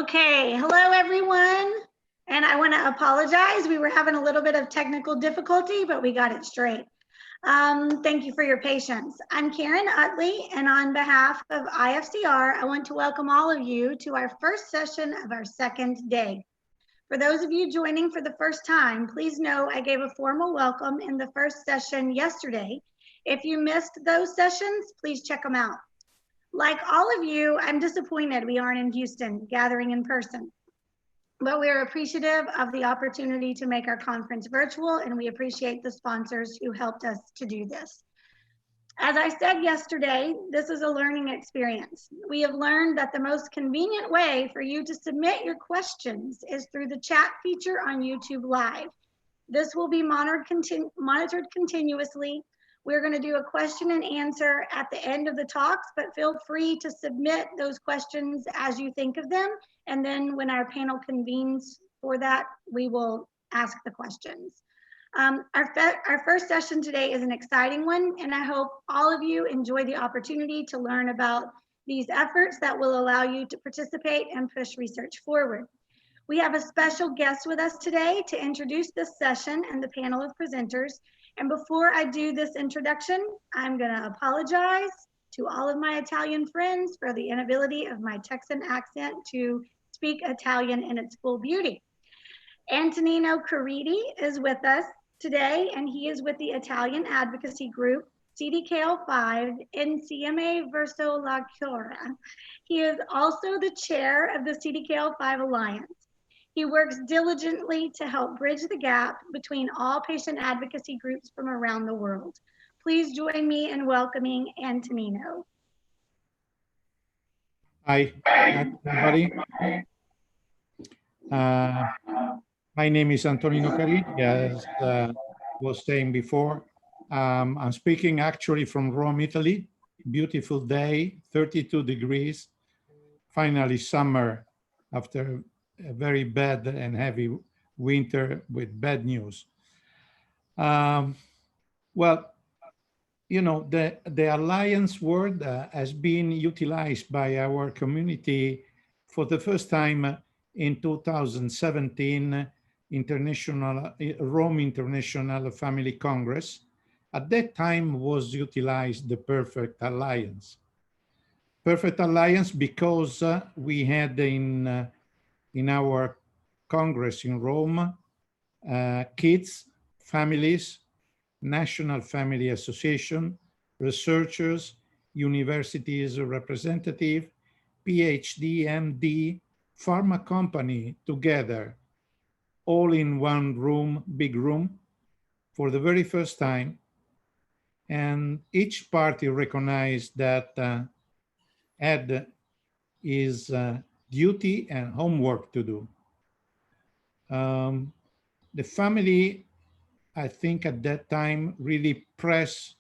Okay, hello everyone. And I want to apologize. We were having a little bit of technical difficulty, but we got it straight. Thank you for your patience. I'm Karen Utley, and on behalf of IFCR, I want to welcome all of you to our first session of our second day. For those of you joining for the first time, please know I gave a formal welcome in the first session yesterday. If you missed those sessions, please check them out. Like all of you, I'm disappointed we aren't in Houston gathering in person, but we are appreciative of the opportunity to make our conference virtual, and we appreciate the sponsors who helped us to do this. As I said yesterday, this is a learning experience. We have learned that the most convenient way for you to submit your questions is through the chat feature on YouTube Live. This will be monitored continuously. We're going to do a question and answer at the end of the talks, but feel free to submit those questions as you think of them. And then when our panel convenes for that, we will ask the questions. Our first session today is an exciting one, and I hope all of you enjoy the opportunity to learn about these efforts that will allow you to participate and push research forward. We have a special guest with us today to introduce this session and the panel of presenters. And before I do this introduction, I'm gonna apologize to all of my Italian friends for the inability of my Texan accent to speak Italian in its full beauty. Antonino Caridi is with us today, and he is with the Italian advocacy group CDKL5 Insieme Verso la Cura. He is also the chair of the CDKL5 Alliance. He works diligently to help bridge the gap between all patient advocacy groups from around the world. Please join me in welcoming Antonino. Hi, everybody. My name is Antonino Caridi, as was saying before. I'm speaking actually from Rome, Italy. Beautiful day, 32 degrees. Finally summer after a very bad and heavy winter with bad news. Well, you know, the Alliance word has been utilized by our community for the first time in 2017 Rome International Family Congress. At that time was utilized the Perfect Alliance. Perfect Alliance because we had in our Congress in Rome, kids, families, National Family Association, researchers, universities representative, PhD, MD, pharma company together, all in one room, big room, for the very first time. And each party recognized that had his duty and homework to do. The family, I think at that time, really pressed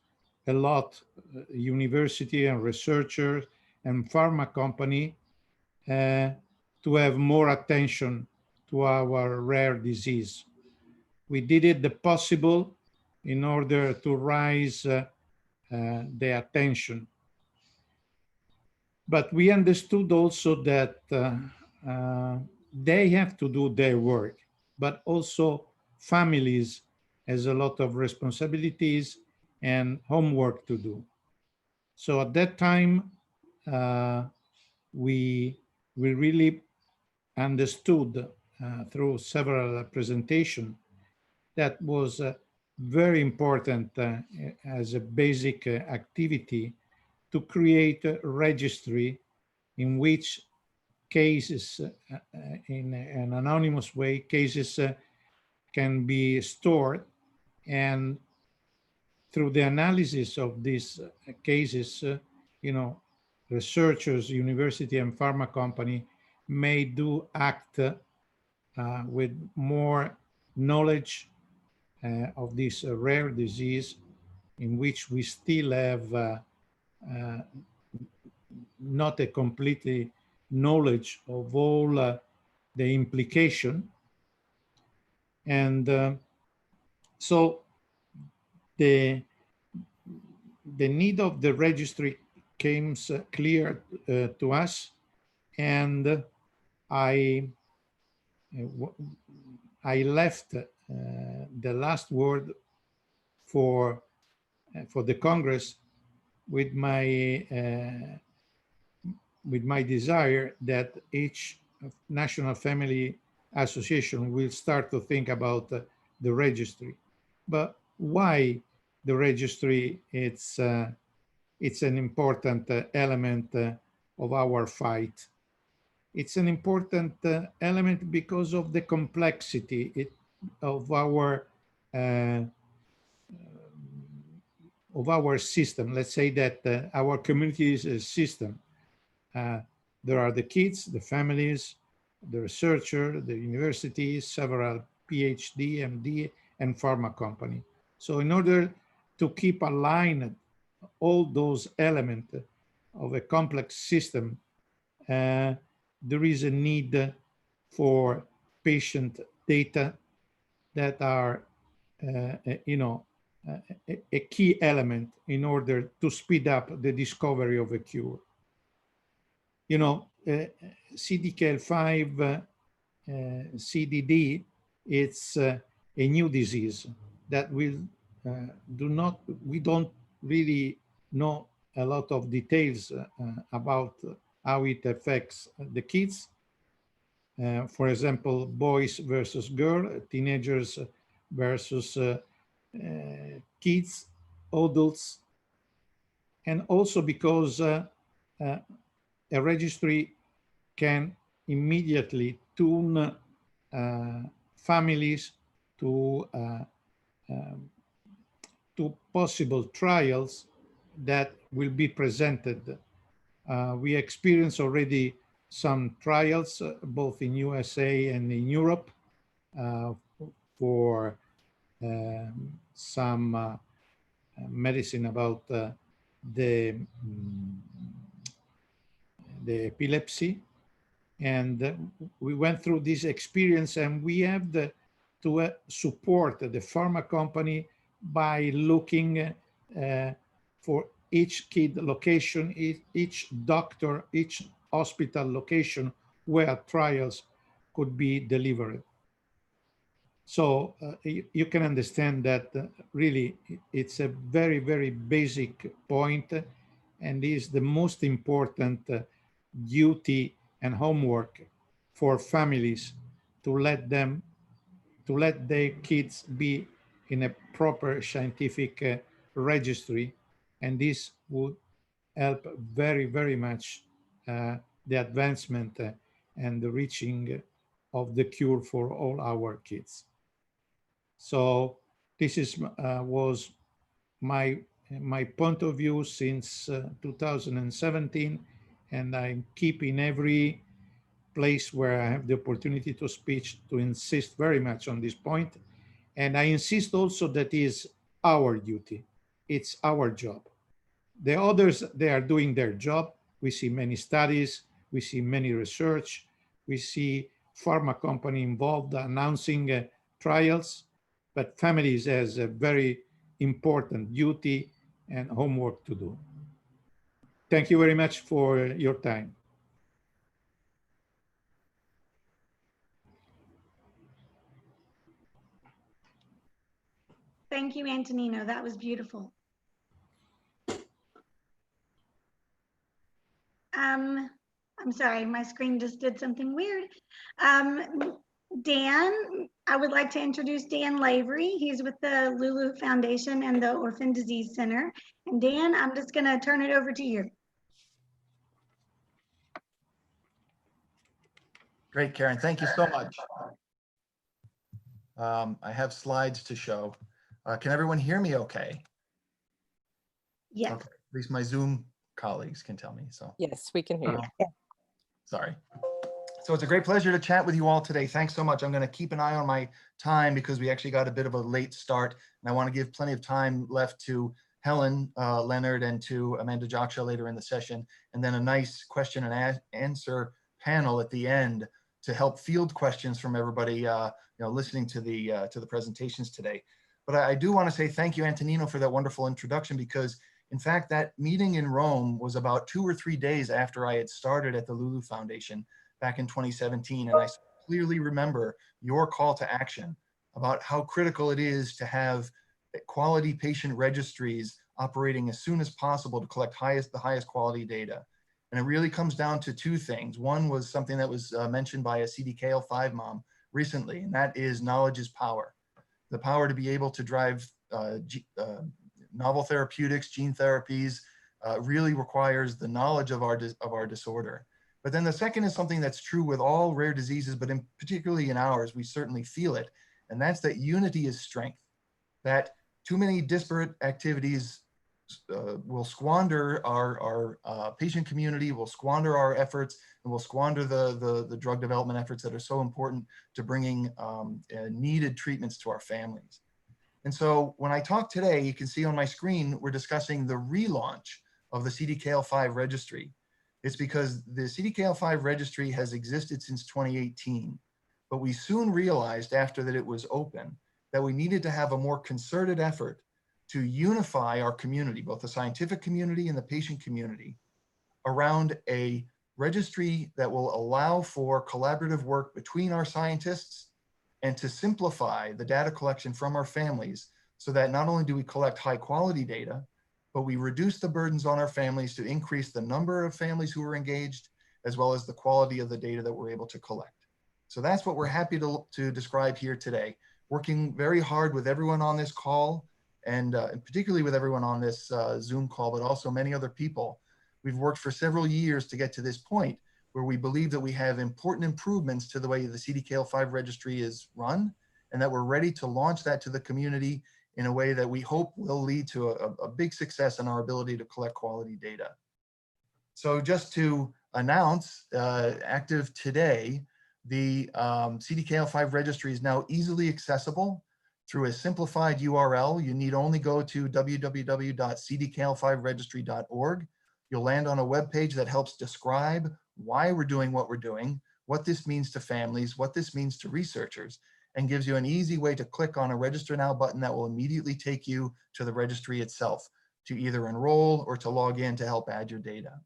a lot, university and researchers and pharma company to have more attention to our rare disease. We did it the possible in order to raise the attention. But we understood also that they have to do their work, but also families has a lot of responsibilities and homework to do. So at that time, we really understood through several presentations that was very important as a basic activity to create a registry in which cases, in an anonymous way, cases can be stored, and through the analysis of these cases, you know, researchers, university and pharma company may do act with more knowledge of this rare disease in which we still have not a completely knowledge of all the implication. And so the need of the registry came clear to us, and I left the last word for the Congress with my desire that each national family association will start to think about the registry. But why the registry? It's an important element of our fight. It's an important element because of the complexity of our system. Let's say that our community is a system. There are the kids, the families, the researcher, the universities, several PhD, MD, and pharma company. So in order to keep aligned all those elements of a complex system, there is a need for patient data that are, a key element in order to speed up the discovery of a cure. CDKL5 CDD, it's a new disease that we don't really know a lot of details about how it affects the kids. For example, boys versus girls, teenagers versus kids, adults, and also because a registry can immediately tune families to possible trials that will be presented. We experience already some trials, both in USA and in Europe, for some medicine about the epilepsy. And we went through this experience, and we have to support the pharma company by looking for each kid location, each doctor, each hospital location where trials could be delivered. So you can understand that really it's a very, very basic point, and is the most important duty and homework for families to let their kids be in a proper scientific registry, and this would help very, very much the advancement and the reaching of the cure for all our kids. So this was my point of view since 2017, and I'm keeping every place where I have the opportunity to speak to insist very much on this point. And I insist also that is our duty. It's our job. The others, they are doing their job. We see many studies, we see many research, we see pharma company involved announcing trials, but families has a very important duty and homework to do. Thank you very much for your time. Thank you, Antonino. That was beautiful. I'm sorry, my screen just did something weird. Dan, I would like to introduce Dan Lavery. He's with the Loulou Foundation and the Orphan Disease Center. And Dan, I'm just gonna turn it over to you. Great, Karen, thank you so much. I have slides to show. Can everyone hear me okay? Yes. Okay. At least my Zoom colleagues can tell me, so. Yes, we can hear you. Sorry. So it's a great pleasure to chat with you all today. Thanks so much. I'm going to keep an eye on my time because we actually got a bit of a late start, and I want to give plenty of time left to Helen, Leonard, and to Amanda Jaksha later in the session, and then a nice question and answer panel at the end to help field questions from everybody listening to the presentations today. But I do want to say thank you, Antonino, for that wonderful introduction, because in fact, that meeting in Rome was about 2 or 3 days after I had started at the Loulou Foundation back in 2017. And I clearly remember your call to action about how critical it is to have quality patient registries operating as soon as possible to collect the highest quality data. And it really comes down to two things. One was something that was mentioned by a CDKL5 mom recently, and that is knowledge is power. The power to be able to drive novel therapeutics, gene therapies, really requires the knowledge of our disorder. But then the second is something that's true with all rare diseases, but particularly in ours, we certainly feel it. And that's that unity is strength. That too many disparate activities will squander our patient community, will squander our efforts, and will squander the drug development efforts that are so important to bringing needed treatments to our families. And so when I talk today, you can see on my screen, we're discussing the relaunch of the CDKL5 registry. It's because the CDKL5 registry has existed since 2018, but we soon realized after that it was open that we needed to have a more concerted effort to unify our community, both the scientific community and the patient community, around a registry that will allow for collaborative work between our scientists and to simplify the data collection from our families so that not only do we collect high quality data, but we reduce the burdens on our families to increase the number of families who are engaged, as well as the quality of the data that we're able to collect. So that's what we're happy to describe here today, working very hard with everyone on this call, and particularly with everyone on this Zoom call, but also many other people. We've worked for several years to get to this point where we believe that we have important improvements to the way the CDKL5 registry is run, and that we're ready to launch that to the community in a way that we hope will lead to a big success in our ability to collect quality data. So just to announce, active today, the CDKL5 registry is now easily accessible through a simplified URL. You need only go to www.cdkl5registry.org. You'll land on a web page that helps describe why we're doing what we're doing, what this means to families, what this means to researchers, and gives you an easy way to click on a Register Now button that will immediately take you to the registry itself to either enroll or to log in to help add your data.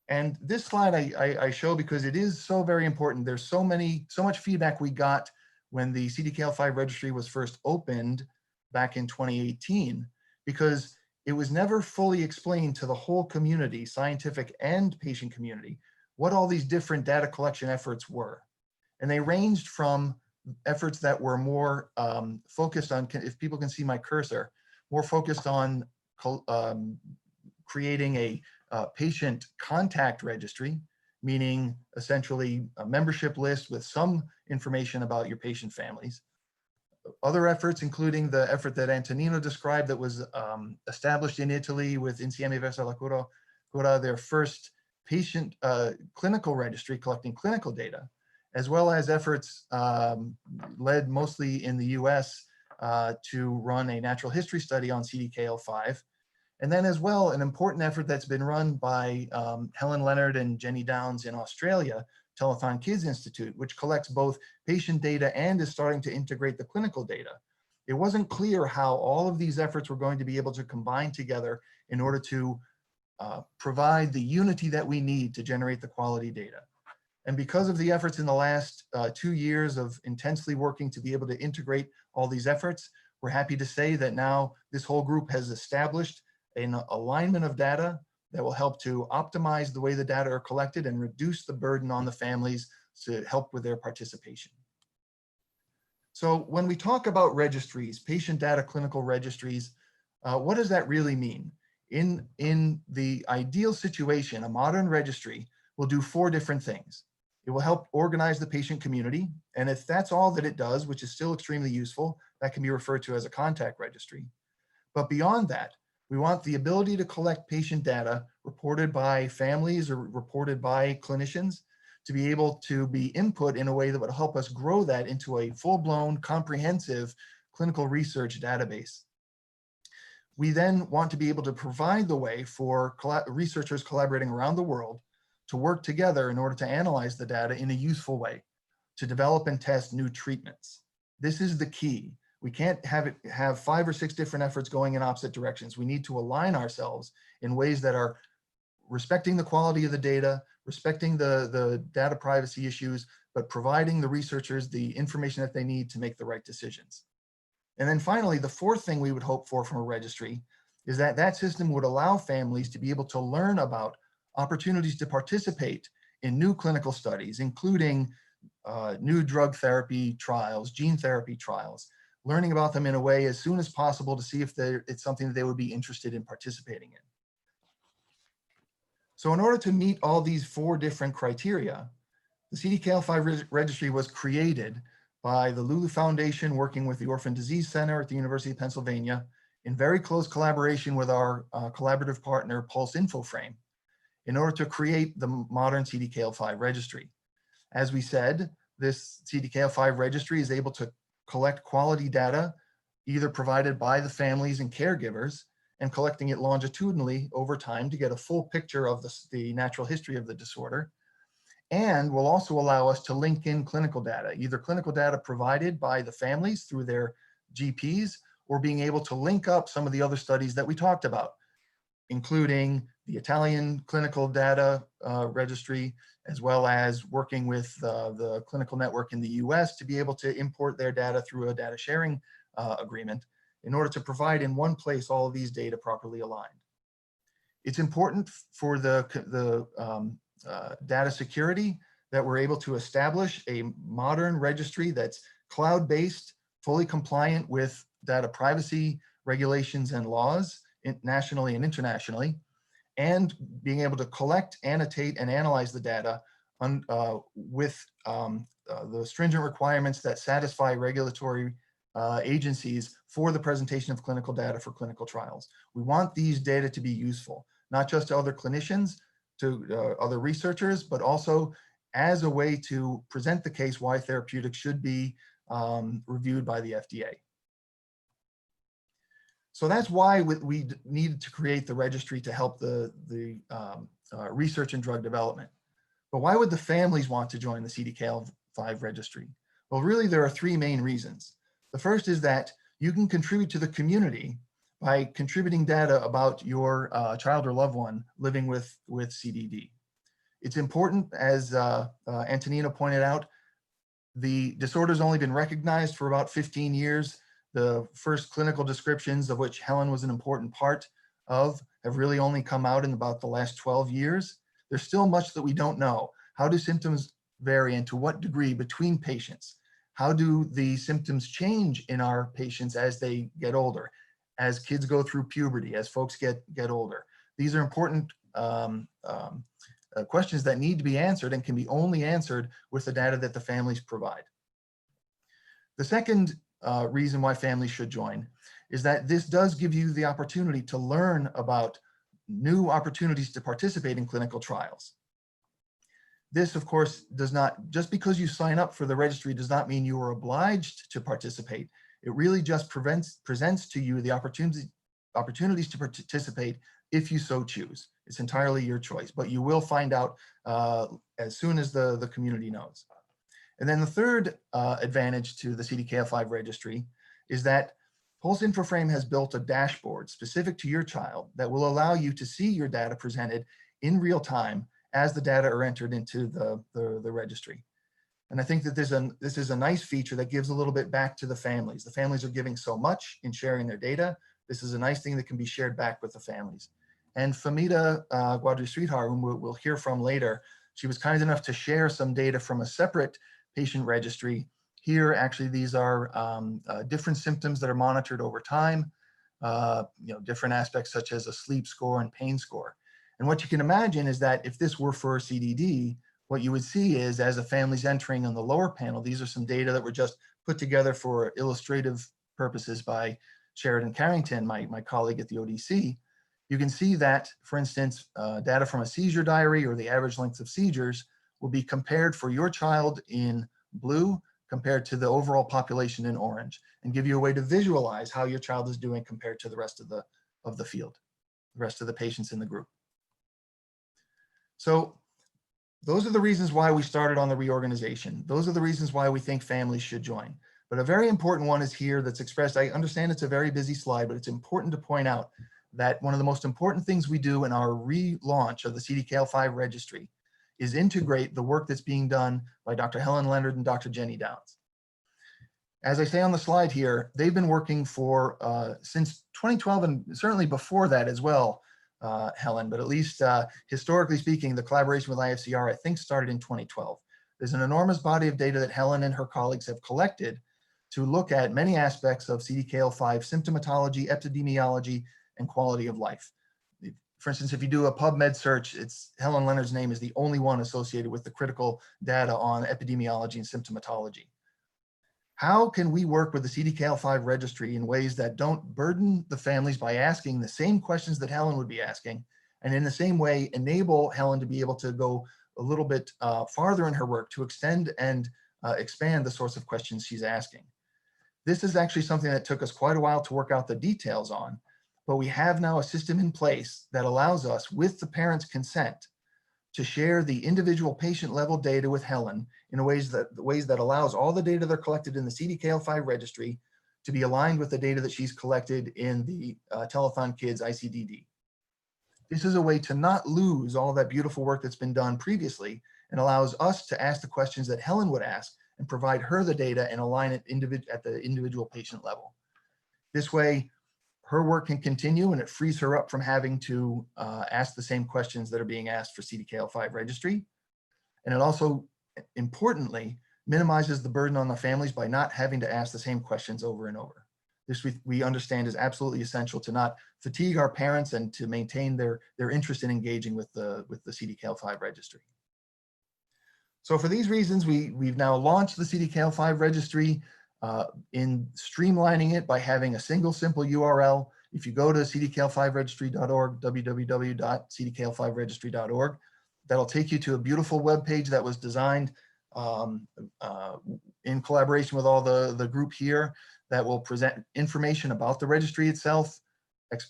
And this slide I show because it is so very important. There's so much feedback we got when the CDKL5 registry was first opened back in 2018, because it was never fully explained to the whole community, scientific and patient community, what all these different data collection efforts were. And they ranged from efforts that were more focused on, if people can see my cursor, more focused on creating a patient contact registry, meaning essentially a membership list with some information about your patient families. Other efforts, including the effort that Antonino described that was established in Italy with Insieme Verso la Cura, their first patient clinical registry collecting clinical data, as well as efforts led mostly in the US to run a natural history study on CDKL5. And then as well, an important effort that's been run by Helen, Leonard, and Jenny Downs in Australia, Telethon Kids Institute, which collects both patient data and is starting to integrate the clinical data. It wasn't clear how all of these efforts were going to be able to combine together in order to provide the unity that we need to generate the quality data. And because of the efforts in the last 2 years of intensely working to be able to integrate all these efforts, we're happy to say that now this whole group has established an alignment of data that will help to optimize the way the data are collected and reduce the burden on the families to help with their participation. So when we talk about registries, patient data clinical registries, what does that really mean? In the ideal situation, a modern registry will do 4 different things. It will help organize the patient community. And if that's all that it does, which is still extremely useful, that can be referred to as a contact registry. But beyond that, we want the ability to collect patient data reported by families or reported by clinicians to be able to be input in a way that would help us grow that into a full-blown, comprehensive clinical research database. We then want to be able to provide the way for researchers collaborating around the world to work together in order to analyze the data in a useful way, to develop and test new treatments. This is the key. We can't have 5 or 6 different efforts going in opposite directions. We need to align ourselves in ways that are respecting the quality of the data, respecting the data privacy issues, but providing the researchers the information that they need to make the right decisions. And then finally, the fourth thing we would hope for from a registry is that that system would allow families to be able to learn about opportunities to participate in new clinical studies, including new drug therapy trials, gene therapy trials, learning about them in a way as soon as possible to see if it's something that they would be interested in participating in. So in order to meet all these four different criteria, the CDKL5 registry was created by the Loulou Foundation working with the Orphan Disease Center at the University of Pennsylvania in very close collaboration with our collaborative partner Pulse Infoframe in order to create the modern CDKL5 registry. As we said, this CDKL5 registry is able to collect quality data either provided by the families and caregivers and collecting it longitudinally over time to get a full picture of the natural history of the disorder, and will also allow us to link in clinical data, either clinical data provided by the families through their GPs, or being able to link up some of the other studies that we talked about, including the Italian clinical data registry, as well as working with the clinical network in the US to be able to import their data through a data sharing agreement in order to provide in one place all of these data properly aligned. It's important for the data security that we're able to establish a modern registry that's cloud-based, fully compliant with data privacy regulations and laws nationally and internationally, and being able to collect, annotate, and analyze the data with the stringent requirements that satisfy regulatory agencies for the presentation of clinical data for clinical trials. We want these data to be useful, not just to other clinicians, to other researchers, but also as a way to present the case why therapeutics should be reviewed by the FDA. So that's why we needed to create the registry to help the research and drug development. But why would the families want to join the CDKL5 registry? Well, really, there are three main reasons. The first is that you can contribute to the community by contributing data about your child or loved one living with CDD. It's important, as Antonino pointed out, the disorder's only been recognized for about 15 years. The first clinical descriptions, of which Helen was an important part of, have really only come out in about the last 12 years. There's still much that we don't know. How do symptoms vary and to what degree between patients? How do the symptoms change in our patients as they get older, as kids go through puberty, as folks get older? These are important questions that need to be answered and can be only answered with the data that the families provide. The second reason why families should join is that this does give you the opportunity to learn about new opportunities to participate in clinical trials. This, of course, does not, just because you sign up for the registry does not mean you are obliged to participate. It really just presents to you the opportunities to participate if you so choose. It's entirely your choice, but you will find out as soon as the community knows. And then the third advantage to the CDKL5 registry is that Pulse Infoframe has built a dashboard specific to your child that will allow you to see your data presented in real time as the data are entered into the registry. And I think that this is a nice feature that gives a little bit back to the families. The families are giving so much in sharing their data. This is a nice thing that can be shared back with the families. And Femida Gwadry-Sridhar, whom we'll hear from later, she was kind enough to share some data from a separate patient registry. Here, actually, these are different symptoms that are monitored over time, different aspects such as a sleep score and pain score. And what you can imagine is that if this were for CDD, what you would see is, as a family's entering on the lower panel, these are some data that were just put together for illustrative purposes by Sheridan Carrington, my colleague at the ODC. You can see that, for instance, data from a seizure diary or the average length of seizures will be compared for your child in blue compared to the overall population in orange, and give you a way to visualize how your child is doing compared to the rest of the field, the rest of the patients in the group. So those are the reasons why we started on the reorganization. Those are the reasons why we think families should join. But a very important one is here that's expressed. I understand it's a very busy slide, but it's important to point out that one of the most important things we do in our relaunch of the CDKL5 registry is integrate the work that's being done by Dr. Helen Leonard and Dr. Jenny Downs. As I say on the slide here, they've been working for since 2012 and certainly before that as well, Helen, but at least historically speaking, the collaboration with IFCR, I think, started in 2012. There's an enormous body of data that Helen and her colleagues have collected to look at many aspects of CDKL5 symptomatology, epidemiology, and quality of life. For instance, if you do a PubMed search, it's Helen Leonard's name is the only one associated with the critical data on epidemiology and symptomatology. How can we work with the CDKL5 registry in ways that don't burden the families by asking the same questions that Helen would be asking, and in the same way enable Helen to be able to go a little bit farther in her work to extend and expand the sorts of questions she's asking? This is actually something that took us quite a while to work out the details on, but we have now a system in place that allows us, with the parents' consent, to share the individual patient level data with Helen in ways that allows all the data that are collected in the CDKL5 registry to be aligned with the data that she's collected in the Telethon Kids ICDD. This is a way to not lose all that beautiful work that's been done previously, and allows us to ask the questions that Helen would ask and provide her the data and align it at the individual patient level. This way, her work can continue and it frees her up from having to ask the same questions that are being asked for CDKL5 registry. And it also, importantly, minimizes the burden on the families by not having to ask the same questions over and over. This we understand is absolutely essential to not fatigue our parents and to maintain their interest in engaging with the CDKL5 registry. So for these reasons, we've now launched the CDKL5 registry in streamlining it by having a single simple URL. If you go to cdkl5registry.org, www.cdkl5registry.org, that'll take you to a beautiful web page that was designed in collaboration with all the group here, that will present information about the registry itself,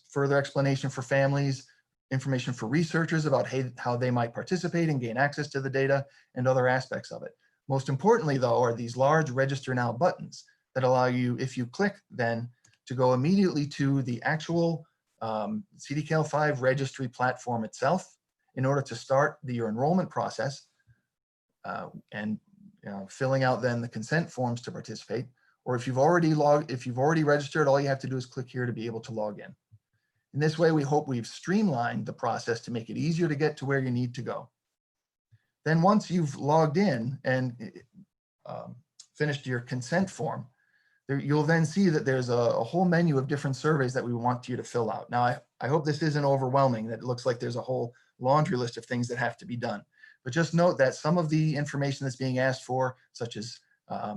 further explanation for families, information for researchers about how they might participate and gain access to the data, and other aspects of it. Most importantly, though, are these large Register Now buttons that allow you, if you click then, to go immediately to the actual CDKL5 registry platform itself in order to start your enrollment process and filling out then the consent forms to participate. Or if you've already registered, all you have to do is click here to be able to log in. In this way, we hope we've streamlined the process to make it easier to get to where you need to go. Then once you've logged in and finished your consent form, you'll then see that there's a whole menu of different surveys that we want you to fill out. Now, I hope this isn't overwhelming, that it looks like there's a whole laundry list of things that have to be done. But just note that some of the information that's being asked for, such as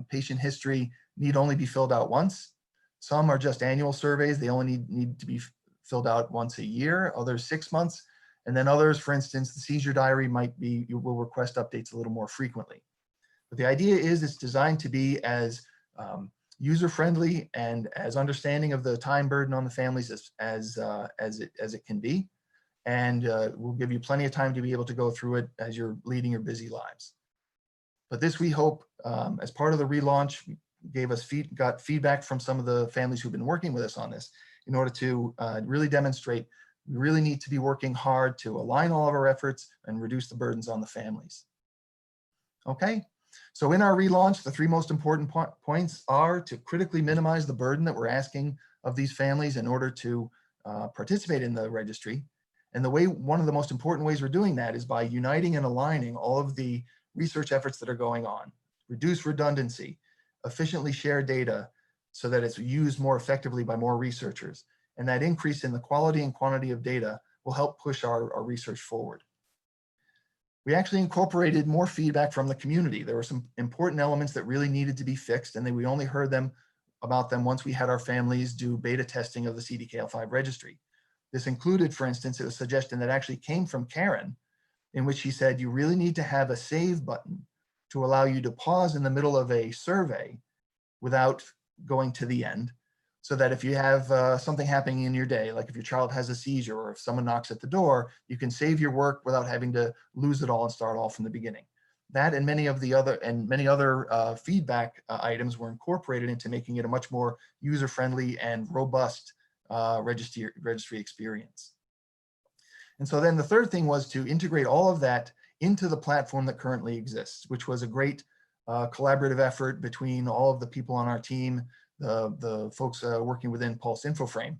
patient history, need only be filled out once. Some are just annual surveys. They only need to be filled out once a year, others 6 months. And then others, for instance, the seizure diary you will request updates a little more frequently. But the idea is it's designed to be as user-friendly and as understanding of the time burden on the families as it can be. And we'll give you plenty of time to be able to go through it as you're leading your busy lives. But this, we hope, as part of the relaunch, got feedback from some of the families who've been working with us on this in order to really demonstrate we really need to be working hard to align all of our efforts and reduce the burdens on the families. Okay, so in our relaunch, the 3 most important points are to critically minimize the burden that we're asking of these families in order to participate in the registry. And one of the most important ways we're doing that is by uniting and aligning all of the research efforts that are going on, reduce redundancy, efficiently share data so that it's used more effectively by more researchers. And that increase in the quality and quantity of data will help push our research forward. We actually incorporated more feedback from the community. There were some important elements that really needed to be fixed, and then we only heard about them once we had our families do beta testing of the CDKL5 registry. This included, for instance, a suggestion that actually came from Karen, in which she said you really need to have a save button to allow you to pause in the middle of a survey without going to the end, so that if you have something happening in your day, like if your child has a seizure or if someone knocks at the door, you can save your work without having to lose it all and start all from the beginning. That and many other feedback items were incorporated into making it a much more user-friendly and robust registry experience. And so then the third thing was to integrate all of that into the platform that currently exists, which was a great collaborative effort between all of the people on our team, the folks working within Pulse Infoframe.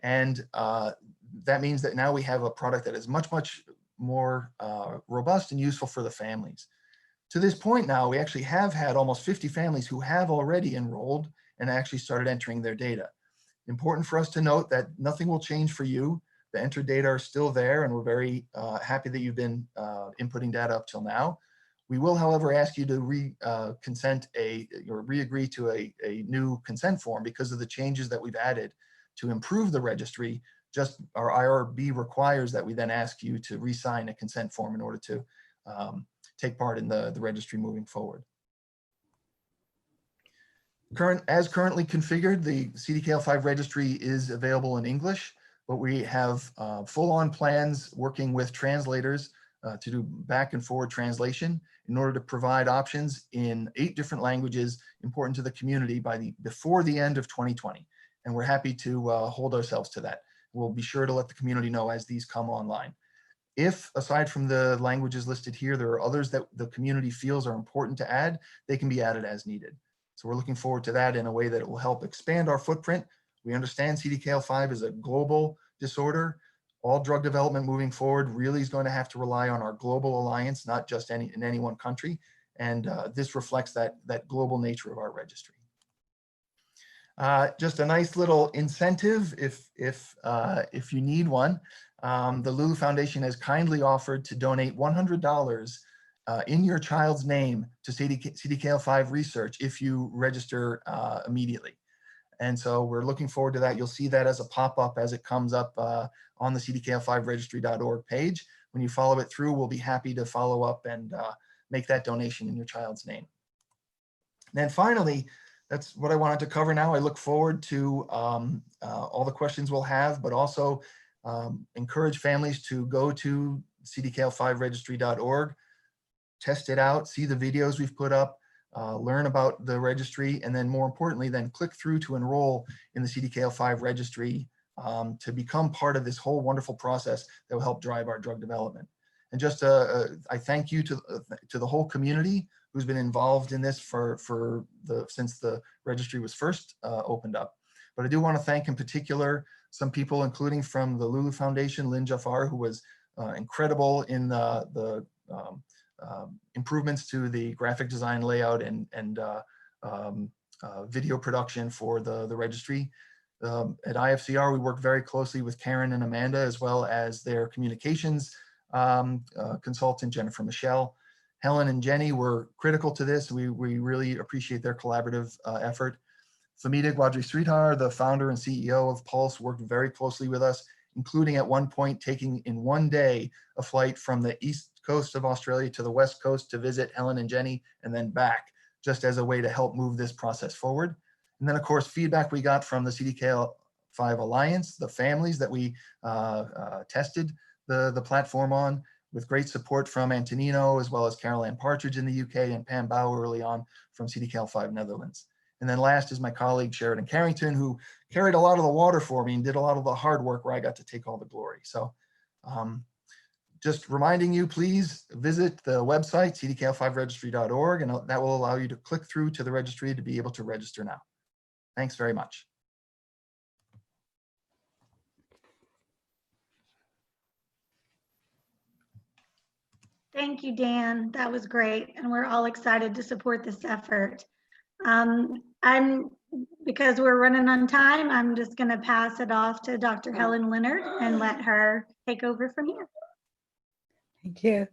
And that means that now we have a product that is much, much more robust and useful for the families. To this point now, we actually have had almost 50 families who have already enrolled and actually started entering their data. Important for us to note that nothing will change for you. The entered data are still there, and we're very happy that you've been inputting data up till now. We will, however, ask you to re-agree to a new consent form because of the changes that we've added to improve the registry. Just our IRB requires that we then ask you to re-sign a consent form in order to take part in the registry moving forward. As currently configured, the CDKL5 registry is available in English, but we have full-on plans working with translators to do back and forward translation in order to provide options in 8 different languages important to the community before the end of 2020. And we're happy to hold ourselves to that. We'll be sure to let the community know as these come online. If, aside from the languages listed here, there are others that the community feels are important to add, they can be added as needed. So we're looking forward to that in a way that it will help expand our footprint. We understand CDKL5 is a global disorder. All drug development moving forward really is going to have to rely on our global alliance, not just in any one country. And this reflects that global nature of our registry. Just a nice little incentive if you need one. The Loulou Foundation has kindly offered to donate $100 in your child's name to CDKL5 research if you register immediately. And so we're looking forward to that. You'll see that as a pop-up as it comes up on the CDKL5 registry.org page. When you follow it through, we'll be happy to follow up and make that donation in your child's name. And then finally, that's what I wanted to cover now. I look forward to all the questions we'll have, but also encourage families to go to CDKL5registry.org, test it out, see the videos we've put up, learn about the registry, and then more importantly, then click through to enroll in the CDKL5 registry to become part of this whole wonderful process that will help drive our drug development. And just I thank you to the whole community who's been involved in this since the registry was first opened up. But I do want to thank in particular some people, including from the Loulou Foundation, Lynn Jafar, who was incredible in the improvements to the graphic design layout and video production for the registry. At IFCR, we work very closely with Karen and Amanda, as well as their communications consultant, Jennifer Michelle. Helen and Jenny were critical to this. We really appreciate their collaborative effort. Femida Gwadry-Sridhar, the founder and CEO of Pulse, worked very closely with us, including at one point taking in one day a flight from the east coast of Australia to the west coast to visit Helen and Jenny and then back, just as a way to help move this process forward. And then, of course, feedback we got from the CDKL5 Alliance, the families that we tested the platform on, with great support from Antonino, as well as Carol Ann Partridge in the UK and Pam Bauer early on from CDKL5 Netherlands. And then last is my colleague Sheridan Carrington, who carried a lot of the water for me and did a lot of the hard work where I got to take all the glory. So just reminding you, please visit the website, CDKL5registry.org, and that will allow you to click through to the registry to be able to register now. Thanks very much. Thank you, Dan. That was great. And we're all excited to support this effort. Because we're running on time, I'm just going to pass it off to Dr. Helen Leonard and let her take over from here. Thank you.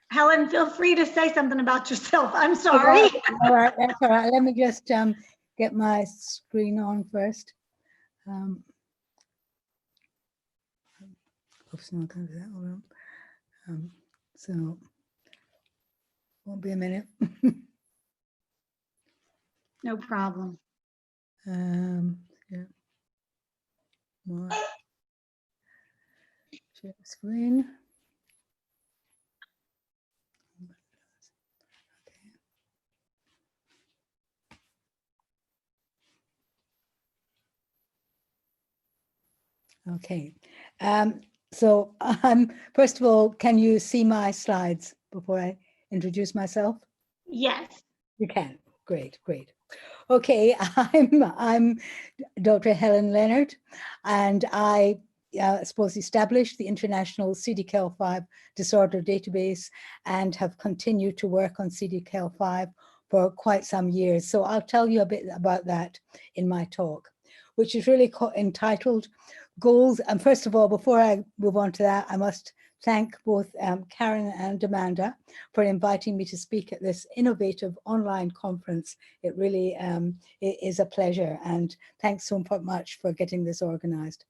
Helen, feel free to say something about yourself. I'm sorry. All right, that's all right. Let me just get my screen on first. So won't be a minute. No problem. Yeah. More. Share screen. Okay. So first of all, can you see my slides before I introduce myself? Yes. You can. Great, great. Okay, I'm Dr. Helen Leonard, and I suppose established the international CDKL5 Disorder Database and have continued to work on CDKL5 for quite some years. So I'll tell you a bit about that in my talk, which is really entitled Goals. And first of all, before I move on to that, I must thank both Karen and Amanda for inviting me to speak at this innovative online conference. It really it is a pleasure, and thanks so much for getting this organized.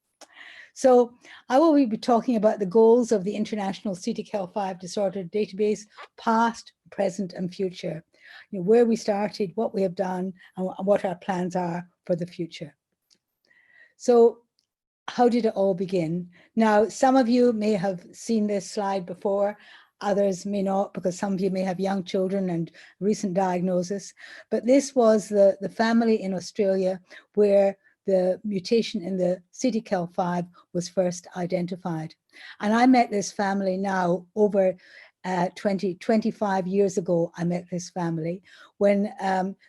So I will be talking about the goals of the International CDKL5 Disorder Database, past, present, and future. You know, where we started, what we have done, and what our plans are for the future. So how did it all begin? Now, some of you may have seen this slide before, others may not, because some of you may have young children and recent diagnosis. But this was the family in Australia where the mutation in the CDKL5 was first identified. And I met this family now over 25 years ago. I met this family when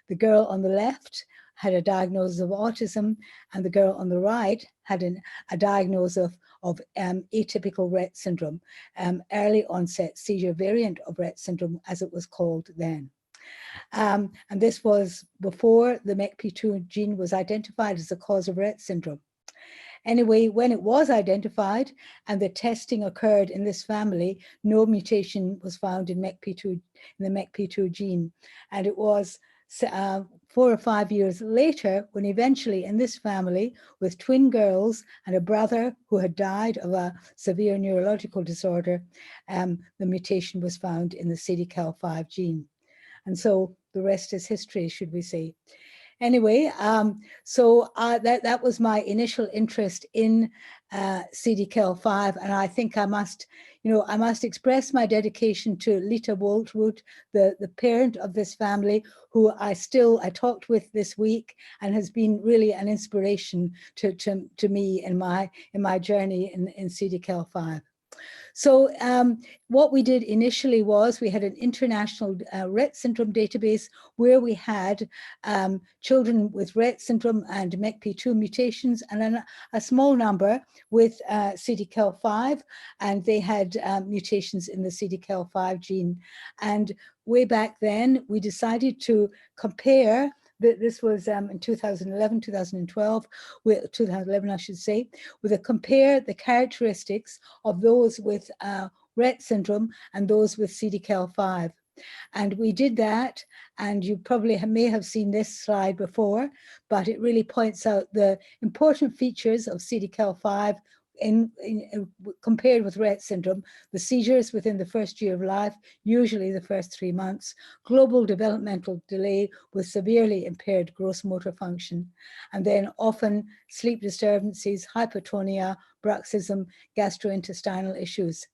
the girl on the left had a diagnosis of autism, and the girl on the right had a diagnosis of atypical Rett syndrome, early onset seizure variant of Rett syndrome, as it was called then. And this was before the MECP2 gene was identified as the cause of Rett syndrome. Anyway, when it was identified and the testing occurred in this family, no mutation was found in the MECP2 gene. And it was 4 or 5 years later when eventually in this family with twin girls and a brother who had died of a severe neurological disorder, the mutation was found in the CDKL5 gene. And so the rest is history, should we say. Anyway, so that was my initial interest in CDKL5, and I think I must express my dedication to Lita Woltwood, the parent of this family, who I talked with this week and has been really an inspiration to me in my journey in CDKL5. So what we did initially was we had an international Rett syndrome database where we had children with Rett syndrome and MECP2 mutations, and then a small number with CDKL5, and they had mutations in the CDKL5 gene. And way back then, we decided to compare. This was in 2011, 2012, 2011, I should say, with compare the characteristics of those with Rett syndrome and those with CDKL5. And we did that, and you probably may have seen this slide before, but it really points out the important features of CDKL5 compared with Rett syndrome: the seizures within the first year of life, usually the first 3 months, global developmental delay with severely impaired gross motor function, and then often sleep disturbances, hypotonia, bruxism, gastrointestinal issues.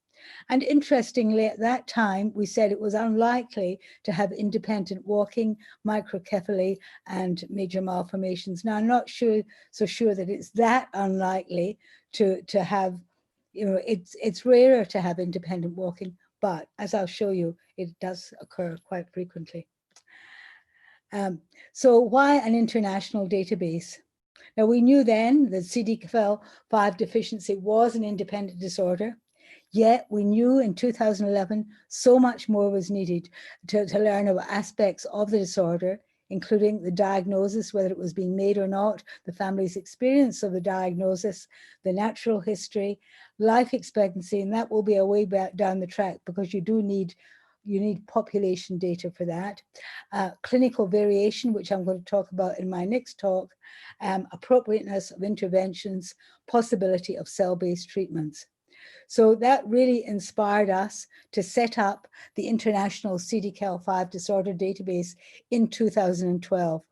And interestingly, at that time, we said it was unlikely to have independent walking, microcephaly, and major malformations. Now, I'm not so sure that it's that unlikely to have, it's rarer to have independent walking, but as I'll show you, it does occur quite frequently. So why an international database? Now, we knew then that CDKL5 deficiency was an independent disorder. Yet we knew in 2011 so much more was needed to learn about aspects of the disorder, including the diagnosis, whether it was being made or not, the family's experience of the diagnosis, the natural history, life expectancy, and that will be a way back down the track because you need population data for that. Clinical variation, which I'm going to talk about in my next talk, appropriateness of interventions, possibility of cell-based treatments. So that really inspired us to set up the International CDKL5 Disorder Database in 2012.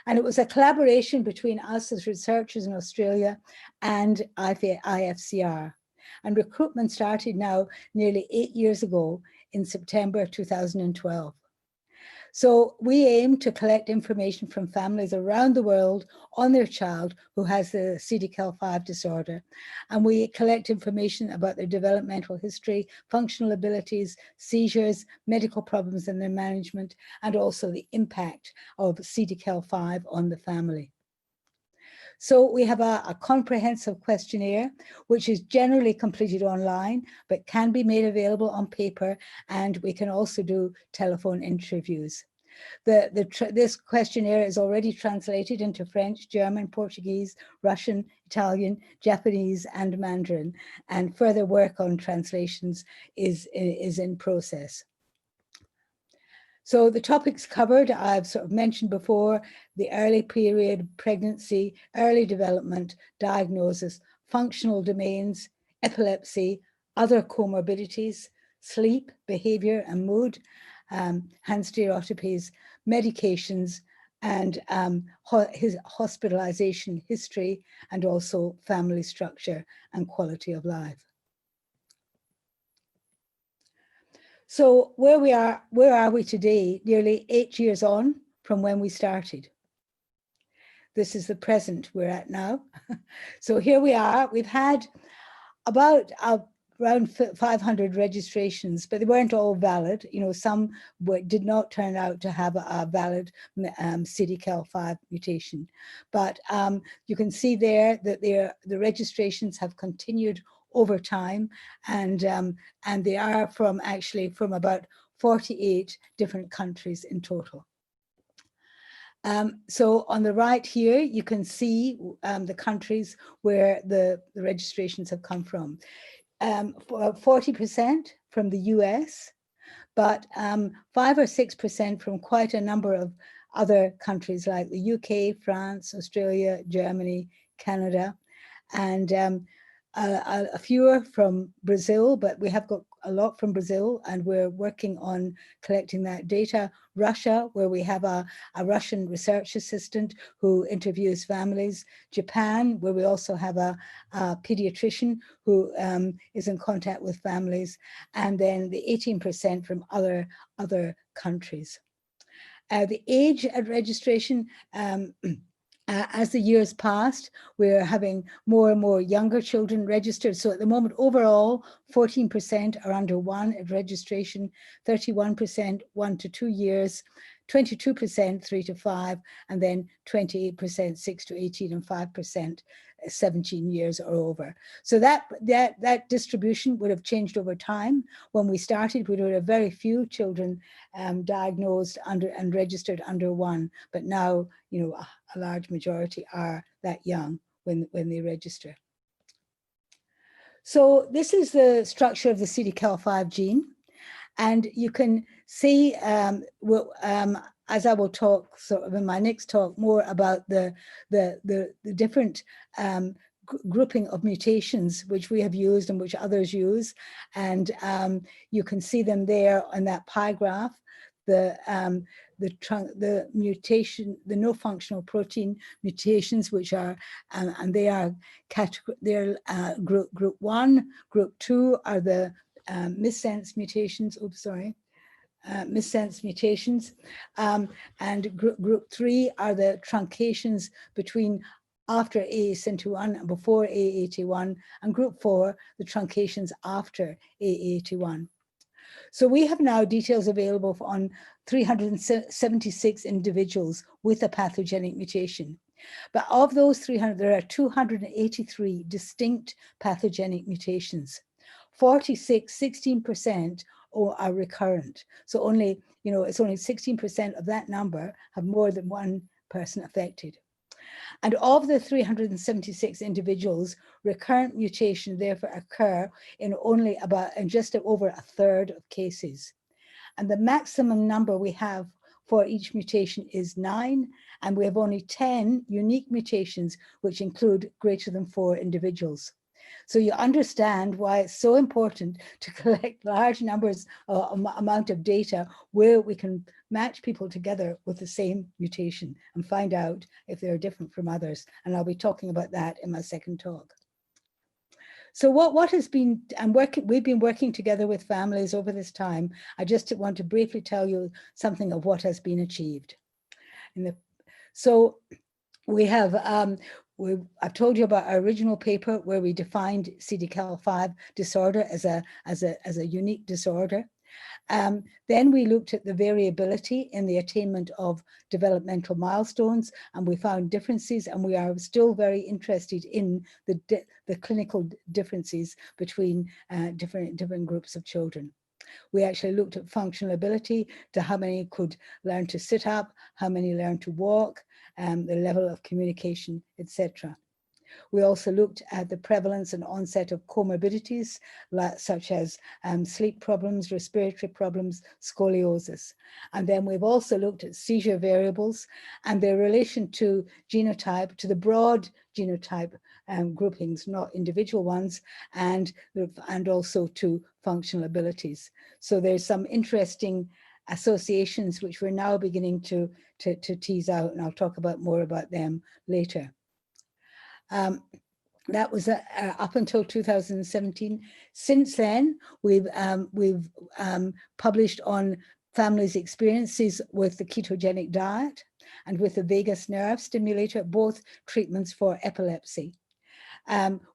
And it was a collaboration between us as researchers in Australia and IFCR. And recruitment started now nearly 8 years ago in September 2012. So we aim to collect information from families around the world on their child who has the CDKL5 disorder. And we collect information about their developmental history, functional abilities, seizures, medical problems and their management, and also the impact of CDKL5 on the family. So we have a comprehensive questionnaire, which is generally completed online, but can be made available on paper, and we can also do telephone interviews. This questionnaire is already translated into French, German, Portuguese, Russian, Italian, Japanese, and Mandarin, and further work on translations is in process. So the topics covered, I've sort of mentioned before: the early period, pregnancy, early development, diagnosis, functional domains, epilepsy, other comorbidities, sleep, behavior and mood, hand stereotypies, medications, and his hospitalization history, and also family structure and quality of life. So where are we today, nearly 8 years on from when we started? This is the present we're at now. So here we are. We've had about around 500 registrations, but they weren't all valid. You know, some did not turn out to have a valid CDKL5 mutation. But you can see there that the registrations have continued over time, and they are from about 48 different countries in total. So on the right here, you can see the countries where the registrations have come from. 40% from the US, but 5 or 6% from quite a number of other countries like the UK, France, Australia, Germany, Canada, and a few from Brazil, but we have got a lot from Brazil, and we're working on collecting that data. Russia, where we have a Russian research assistant who interviews families. Japan, where we also have a pediatrician who is in contact with families. And then the 18% from other countries. The age at registration, as the years passed, we're having more and more younger children registered. So at the moment, overall, 14% are under 1 at registration, 31% 1 to 2 years, 22% 3 to 5, and then 28% 6 to 18, and 5% 17 years or over. So that distribution would have changed over time. When we started, we would have very few children diagnosed and registered under 1, but now, you know, a large majority are that young when they register. So this is the structure of the CDKL5 gene, and you can see, as I will talk sort of in my next talk more about the different grouping of mutations which we have used and which others use, and you can see them there on that pie graph. The mutation, the no functional protein mutations, which are and they are group 1, group 2 are the missense mutations. Oops, sorry. Missense mutations, and group 3 are the truncations between after AA71 and before AA81, and group 4, the truncations after AA81. So we have now details available on 376 individuals with a pathogenic mutation. But of those 300, there are 283 distinct pathogenic mutations. 16% are recurrent. So only, you know, it's only 16% of that number have more than one person affected. And of the 376 individuals, recurrent mutation therefore occur in only just over a third of cases. And the maximum number we have for each mutation is 9, and we have only 10 unique mutations, which include greater than 4 individuals. So you understand why it's so important to collect large numbers, amount of data where we can match people together with the same mutation and find out if they're different from others. And I'll be talking about that in my second talk. So what has been, we've been working together with families over this time. I just want to briefly tell you something of what has been achieved. So we have, I've told you about our original paper where we defined CDKL5 disorder as a unique disorder. Then we looked at the variability in the attainment of developmental milestones, and we found differences, and we are still very interested in the clinical differences between different groups of children. We actually looked at functional ability, to how many could learn to sit up, how many learn to walk, the level of communication, etc. We also looked at the prevalence and onset of comorbidities, such as sleep problems, respiratory problems, scoliosis. And then we've also looked at seizure variables and their relation to genotype, to the broad genotype groupings, not individual ones, and also to functional abilities. So there's some interesting associations which we're now beginning to tease out, and I'll talk about more about them later. That was up until 2017. Since then, we've published on families' experiences with the ketogenic diet and with the vagus nerve stimulator, both treatments for epilepsy.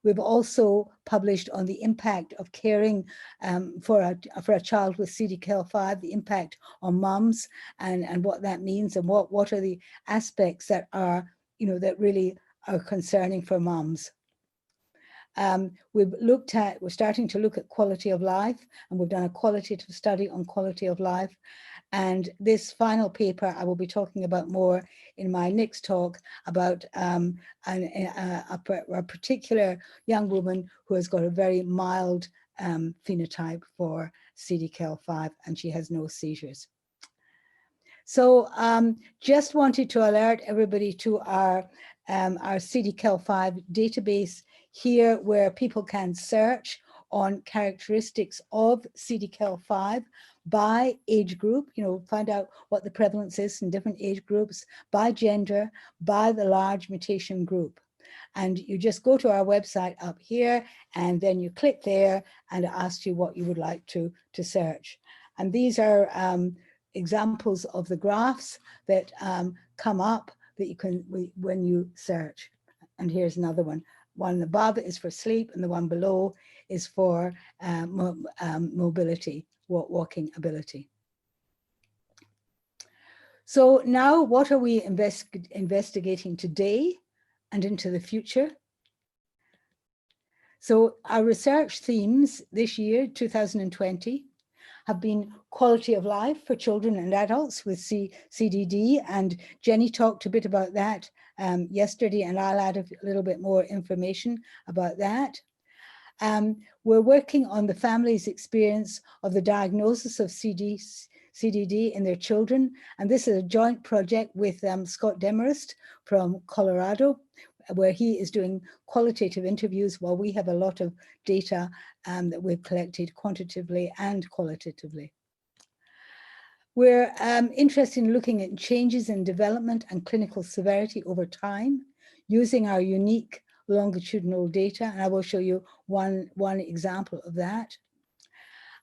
We've also published on the impact of caring for a child with CDKL5, the impact on mums, and what that means, and what are the aspects that are, that really are concerning for mums. We're starting to look at quality of life, and we've done a qualitative study on quality of life. And this final paper I will be talking about more in my next talk, about a particular young woman who has got a very mild phenotype for CDKL5, and she has no seizures. So just wanted to alert everybody to our CDKL5 database here, where people can search on characteristics of CDKL5 by age group, find out what the prevalence is in different age groups, by gender, by the large mutation group. And you just go to our website up here, and then you click there, and it asks you what you would like to search. And these are examples of the graphs that come up that you can, when you search. And here's another one. One above is for sleep, and the one below is for mobility, walking ability. So now, what are we investigating today and into the future? So our research themes this year, 2020, have been quality of life for children and adults with CDD, and Jenny talked a bit about that yesterday, and I'll add a little bit more information about that. We're working on the family's experience of the diagnosis of CDD in their children, and this is a joint project with Scott Demarest from Colorado, where he is doing qualitative interviews while we have a lot of data that we've collected quantitatively and qualitatively. We're interested in looking at changes in development and clinical severity over time using our unique longitudinal data, and I will show you one example of that.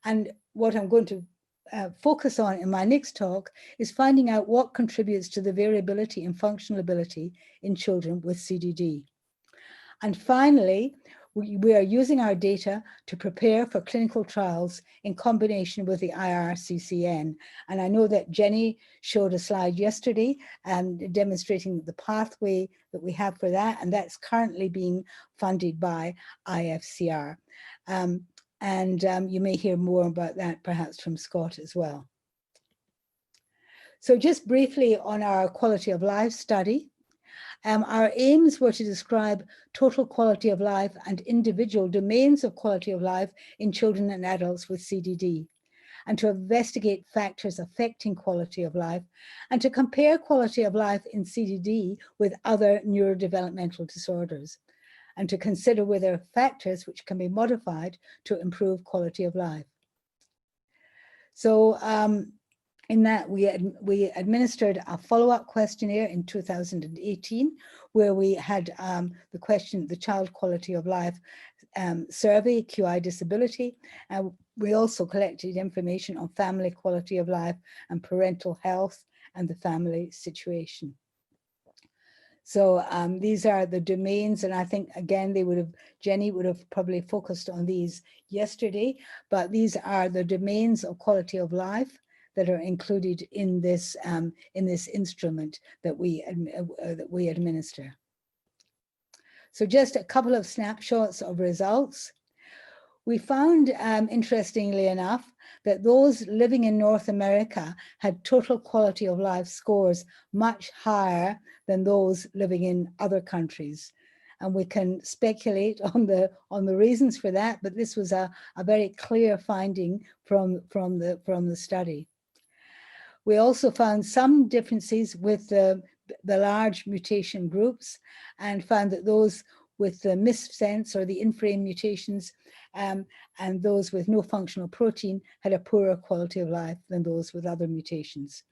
And what I'm going to focus on in my next talk is finding out what contributes to the variability in functional ability in children with CDD. And finally, we are using our data to prepare for clinical trials in combination with the IRCCN. And I know that Jenny showed a slide yesterday demonstrating the pathway that we have for that, and that's currently being funded by IFCR. You may hear more about that perhaps from Scott as well. So just briefly on our quality of life study, our aims were to describe total quality of life and individual domains of quality of life in children and adults with CDD, and to investigate factors affecting quality of life, and to compare quality of life in CDD with other neurodevelopmental disorders, and to consider whether factors which can be modified to improve quality of life. So in that, we administered a follow-up questionnaire in 2018, where we had the question, the child quality of life survey, QI disability, and we also collected information on family quality of life and parental health and the family situation. So these are the domains, and I think again Jenny would have probably focused on these yesterday, but these are the domains of quality of life that are included in this instrument that we administer. So just a couple of snapshots of results. We found, interestingly enough, that those living in North America had total quality of life scores much higher than those living in other countries. And we can speculate on the reasons for that, but this was a very clear finding from the study. We also found some differences with the large mutation groups, and found that those with the missense or the in-frame mutations and those with no functional protein had a poorer quality of life than those with other mutations.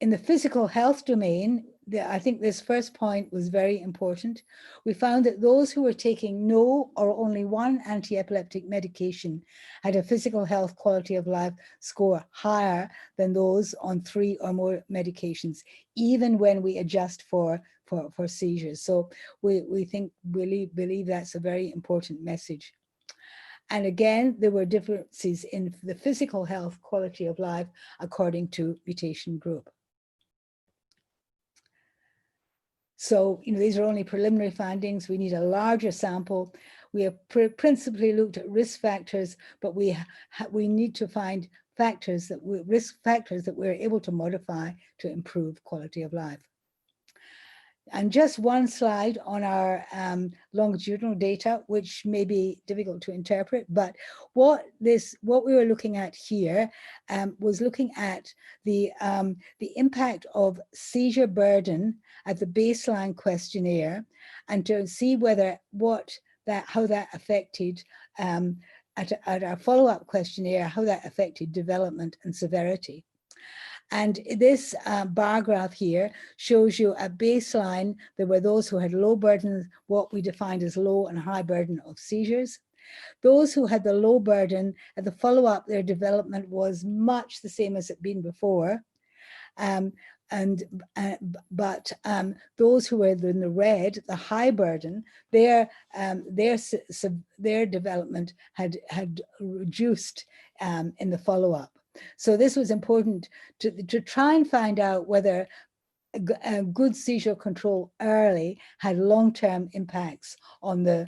In the physical health domain, I think this first point was very important. We found that those who were taking no or only one anti-epileptic medication had a physical health quality of life score higher than those on 3 or more medications, even when we adjust for seizures. So we believe that's a very important message. And again, there were differences in the physical health quality of life according to mutation group. So, these are only preliminary findings. We need a larger sample. We have principally looked at risk factors, but we need to find risk factors that we're able to modify to improve quality of life. And just one slide on our longitudinal data, which may be difficult to interpret, but what we were looking at here was looking at the impact of seizure burden at the baseline questionnaire, and to see how that affected at our follow-up questionnaire, how that affected development and severity. And this bar graph here shows you at baseline, there were those who had low burden, what we defined as low and high burden of seizures. Those who had the low burden, at the follow-up, their development was much the same as it had been before. But those who were in the red, the high burden, their development had reduced in the follow-up. So this was important to try and find out whether good seizure control early had long-term impacts on the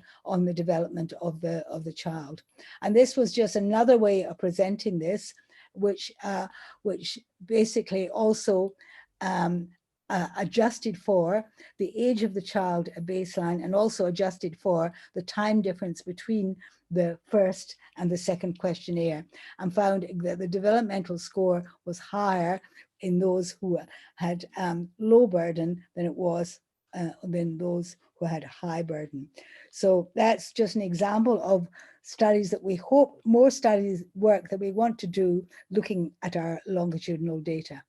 development of the child. And this was just another way of presenting this, which basically also adjusted for the age of the child at baseline, and also adjusted for the time difference between the first and the second questionnaire, and found that the developmental score was higher in those who had low burden than it was than those who had high burden. So that's just an example of studies that we hope, more studies work that we want to do looking at our longitudinal data.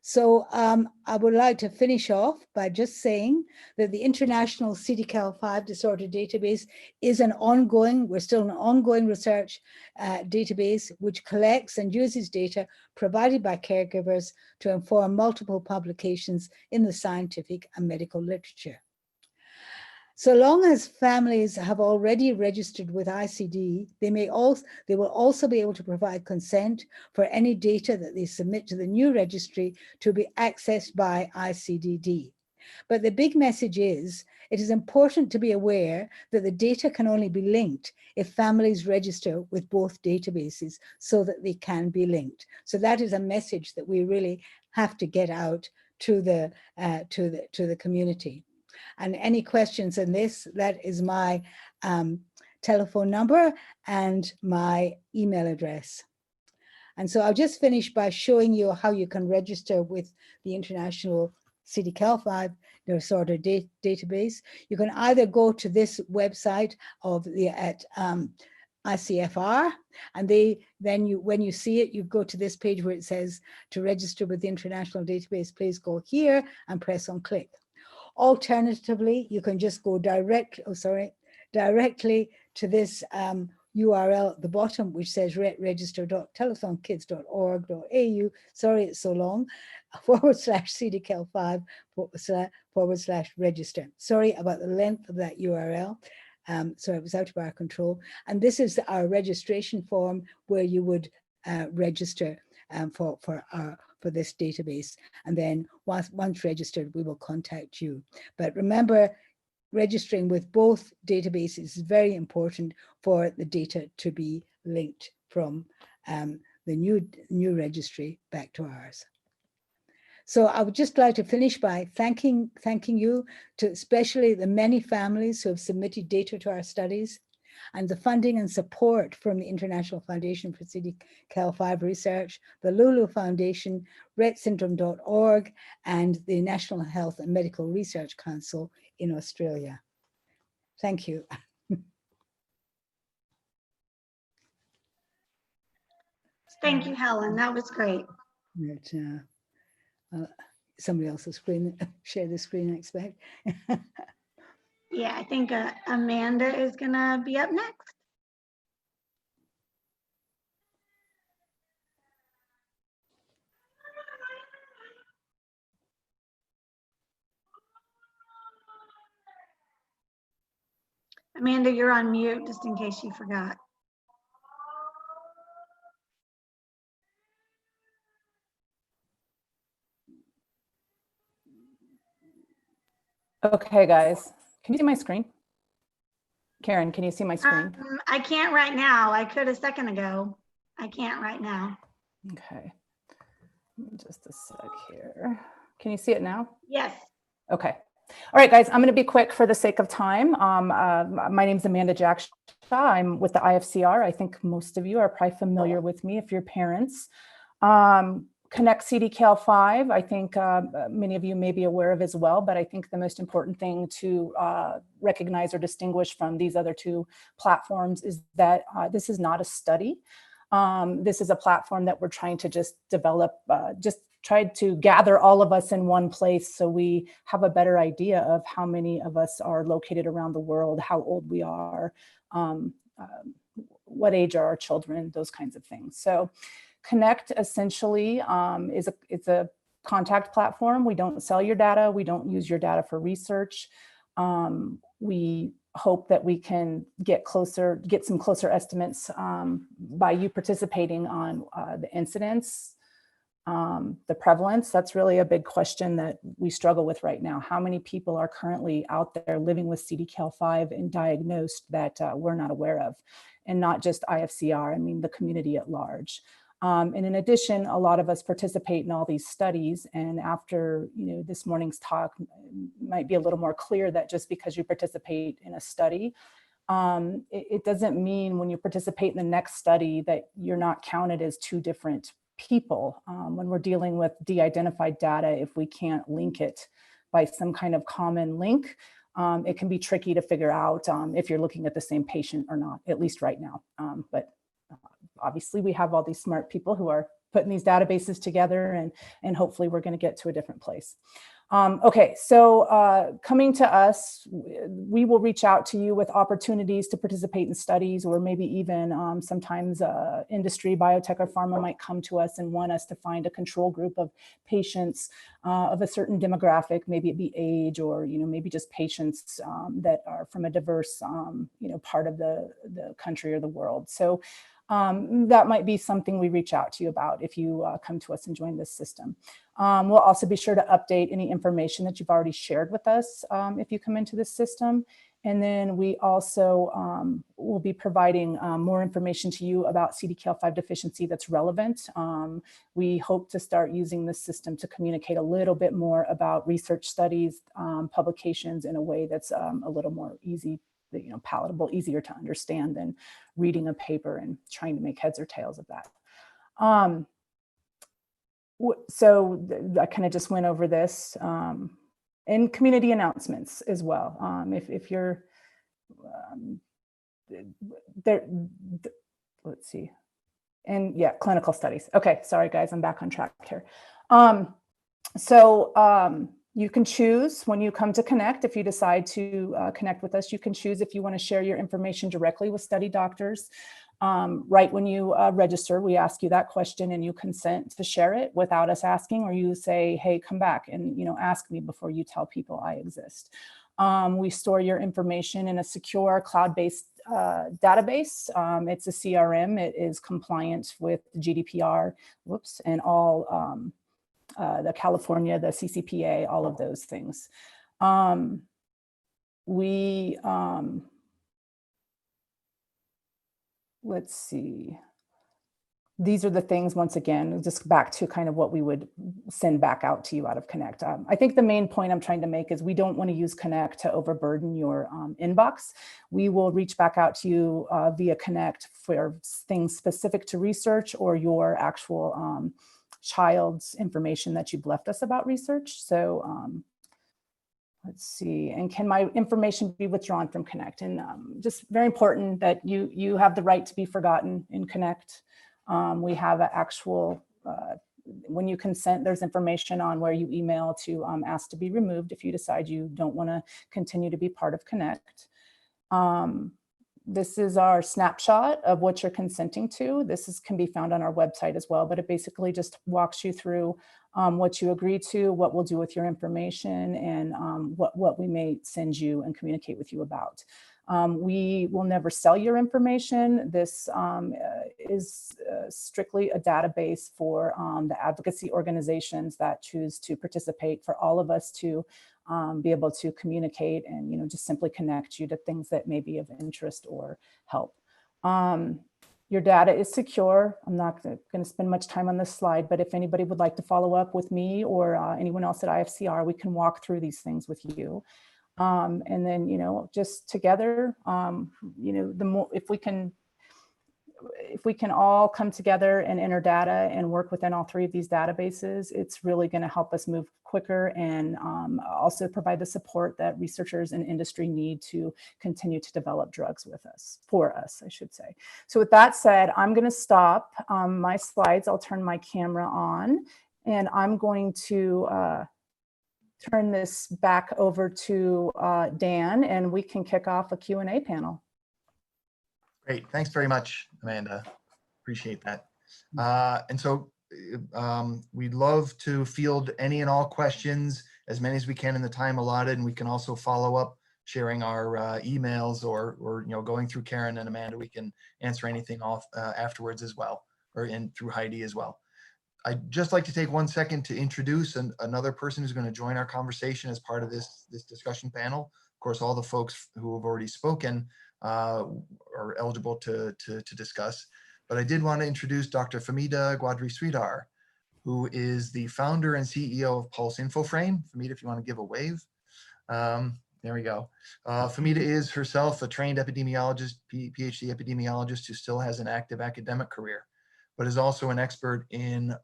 So I would like to finish off by just saying that the International CDKL5 Disorder Database is we're still an ongoing research database which collects and uses data provided by caregivers to inform multiple publications in the scientific and medical literature. So long as families have already registered with ICD, they will also be able to provide consent for any data that they submit to the new registry to be accessed by ICDD. But the big message is, it is important to be aware that the data can only be linked if families register with both databases so that they can be linked. So that is a message that we really have to get out to the community. And any questions on this, that is my telephone number and my email address. And so I'll just finish by showing you how you can register with the International CDKL5 Disorder Database. You can either go to this website at ICFR, and when you see it, you go to this page where it says to register with the International Database, please go here and press on click. Alternatively, you can just go directly directly to this URL at the bottom, which says register.telethonkids.org.au. Sorry, it's so long. /CDKL5 / register. Sorry about the length of that URL. So it was out of our control. And this is our registration form where you would register for this database. And then once registered, we will contact you. But remember, registering with both databases is very important for the data to be linked from the new registry back to ours. So I would just like to finish by thanking you to especially the many families who have submitted data to our studies, and the funding and support from the International Foundation for CDKL5 Research, the Loulou Foundation, RettSyndrome.org, and the National Health and Medical Research Council in Australia. Thank you. Thank you, Helen. That was great. Somebody else's screen, share the screen, I expect. Yeah, I think Amanda is gonna be up next. Amanda, you're on mute, just in case you forgot. Okay, guys, can you see my screen? Karen, can you see my screen? I can't right now. I could a second ago. I can't right now. Okay, just a sec here. Can you see it now? Yes. Okay. All right, guys, I'm going to be quick for the sake of time. My name is Amanda Jaksha. I'm with the IFCR. I think most of you are probably familiar with me if you're parents. Connect CDKL5, I think many of you may be aware of as well, but I think the most important thing to recognize or distinguish from these other two platforms is that this is not a study. This is a platform that we're trying to just develop, just tried to gather all of us in one place so we have a better idea of how many of us are located around the world, how old we are, what age are our children, those kinds of things. So Connect essentially it's a contact platform. We don't sell your data. We don't use your data for research. We hope that we can get some closer estimates by you participating on the incidence, the prevalence. That's really a big question that we struggle with right now. How many people are currently out there living with CDKL5 and diagnosed that we're not aware of? And not just IFCR, I mean the community at large. And in addition, a lot of us participate in all these studies, and after this morning's talk might be a little more clear that just because you participate in a study, it doesn't mean when you participate in the next study that you're not counted as two different people. When we're dealing with de-identified data, if we can't link it by some kind of common link, it can be tricky to figure out if you're looking at the same patient or not, at least right now. But obviously we have all these smart people who are putting these databases together, and hopefully we're going to get to a different place. Okay, so coming to us, we will reach out to you with opportunities to participate in studies, or maybe even sometimes industry, biotech or pharma might come to us and want us to find a control group of patients of a certain demographic, maybe it be age, or maybe just patients that are from a diverse part of the country or the world. So that might be something we reach out to you about if you come to us and join this system. We'll also be sure to update any information that you've already shared with us if you come into this system. And then we also will be providing more information to you about CDKL5 deficiency that's relevant. We hope to start using this system to communicate a little bit more about research studies, publications in a way that's a little more easy, palatable, easier to understand than reading a paper and trying to make heads or tails of that. So I kind of just went over this and community announcements as well. If you're there, let's see. And yeah, clinical studies. Okay, sorry guys, I'm back on track here. You can choose when you come to connect, if you decide to connect with us, you can choose if you want to share your information directly with study doctors. Right when you register, we ask you that question and you consent to share it without us asking, or you say, hey, come back and ask me before you tell people I exist. We store your information in a secure cloud-based database. It's a CRM. It is compliant with the GDPR, and all the California, the CCPA, all of those things. Let's see. These are the things, once again, just back to kind of what we would send back out to you out of Connect. I think the main point I'm trying to make is we don't want to use Connect to overburden your inbox. We will reach back out to you via Connect for things specific to research or your actual child's information that you've left us about research. So let's see, and can my information be withdrawn from Connect? And just very important that you have the right to be forgotten in Connect. We have an actual, when you consent, there's information on where you email to ask to be removed if you decide you don't want to continue to be part of Connect. This is our snapshot of what you're consenting to. This can be found on our website as well, but it basically just walks you through what you agree to, what we'll do with your information, and what we may send you and communicate with you about. We will never sell your information. This is strictly a database for the advocacy organizations that choose to participate, for all of us to be able to communicate and just simply connect you to things that may be of interest or help. Your data is secure. I'm not going to spend much time on this slide, but if anybody would like to follow up with me or anyone else at IFCR, we can walk through these things with you. And then, just together, the more, if we can all come together and enter data and work within all three of these databases, it's really going to help us move quicker and also provide the support that researchers and industry need to continue to develop drugs for us, I should say. So with that said, I'm going to stop my slides. I'll turn my camera on, and I'm going to turn this back over to Dan, and we can kick off a Q&A panel. Great, thanks very much, Amanda. Appreciate that. And so we'd love to field any and all questions, as many as we can in the time allotted, and we can also follow up sharing our emails or going through Karen and Amanda. We can answer anything off afterwards as well, or through Heidi as well. I'd just like to take 1 second to introduce another person who's going to join our conversation as part of this discussion panel. Of course, all the folks who have already spoken are eligible to discuss, but I did want to introduce Dr. Femida Gwadry-Sridhar, who is the founder and CEO of Pulse Infoframe. Femida, if you want to give a wave. There we go. Femida is herself a trained epidemiologist, PhD epidemiologist, who still has an active academic career, but is also an expert in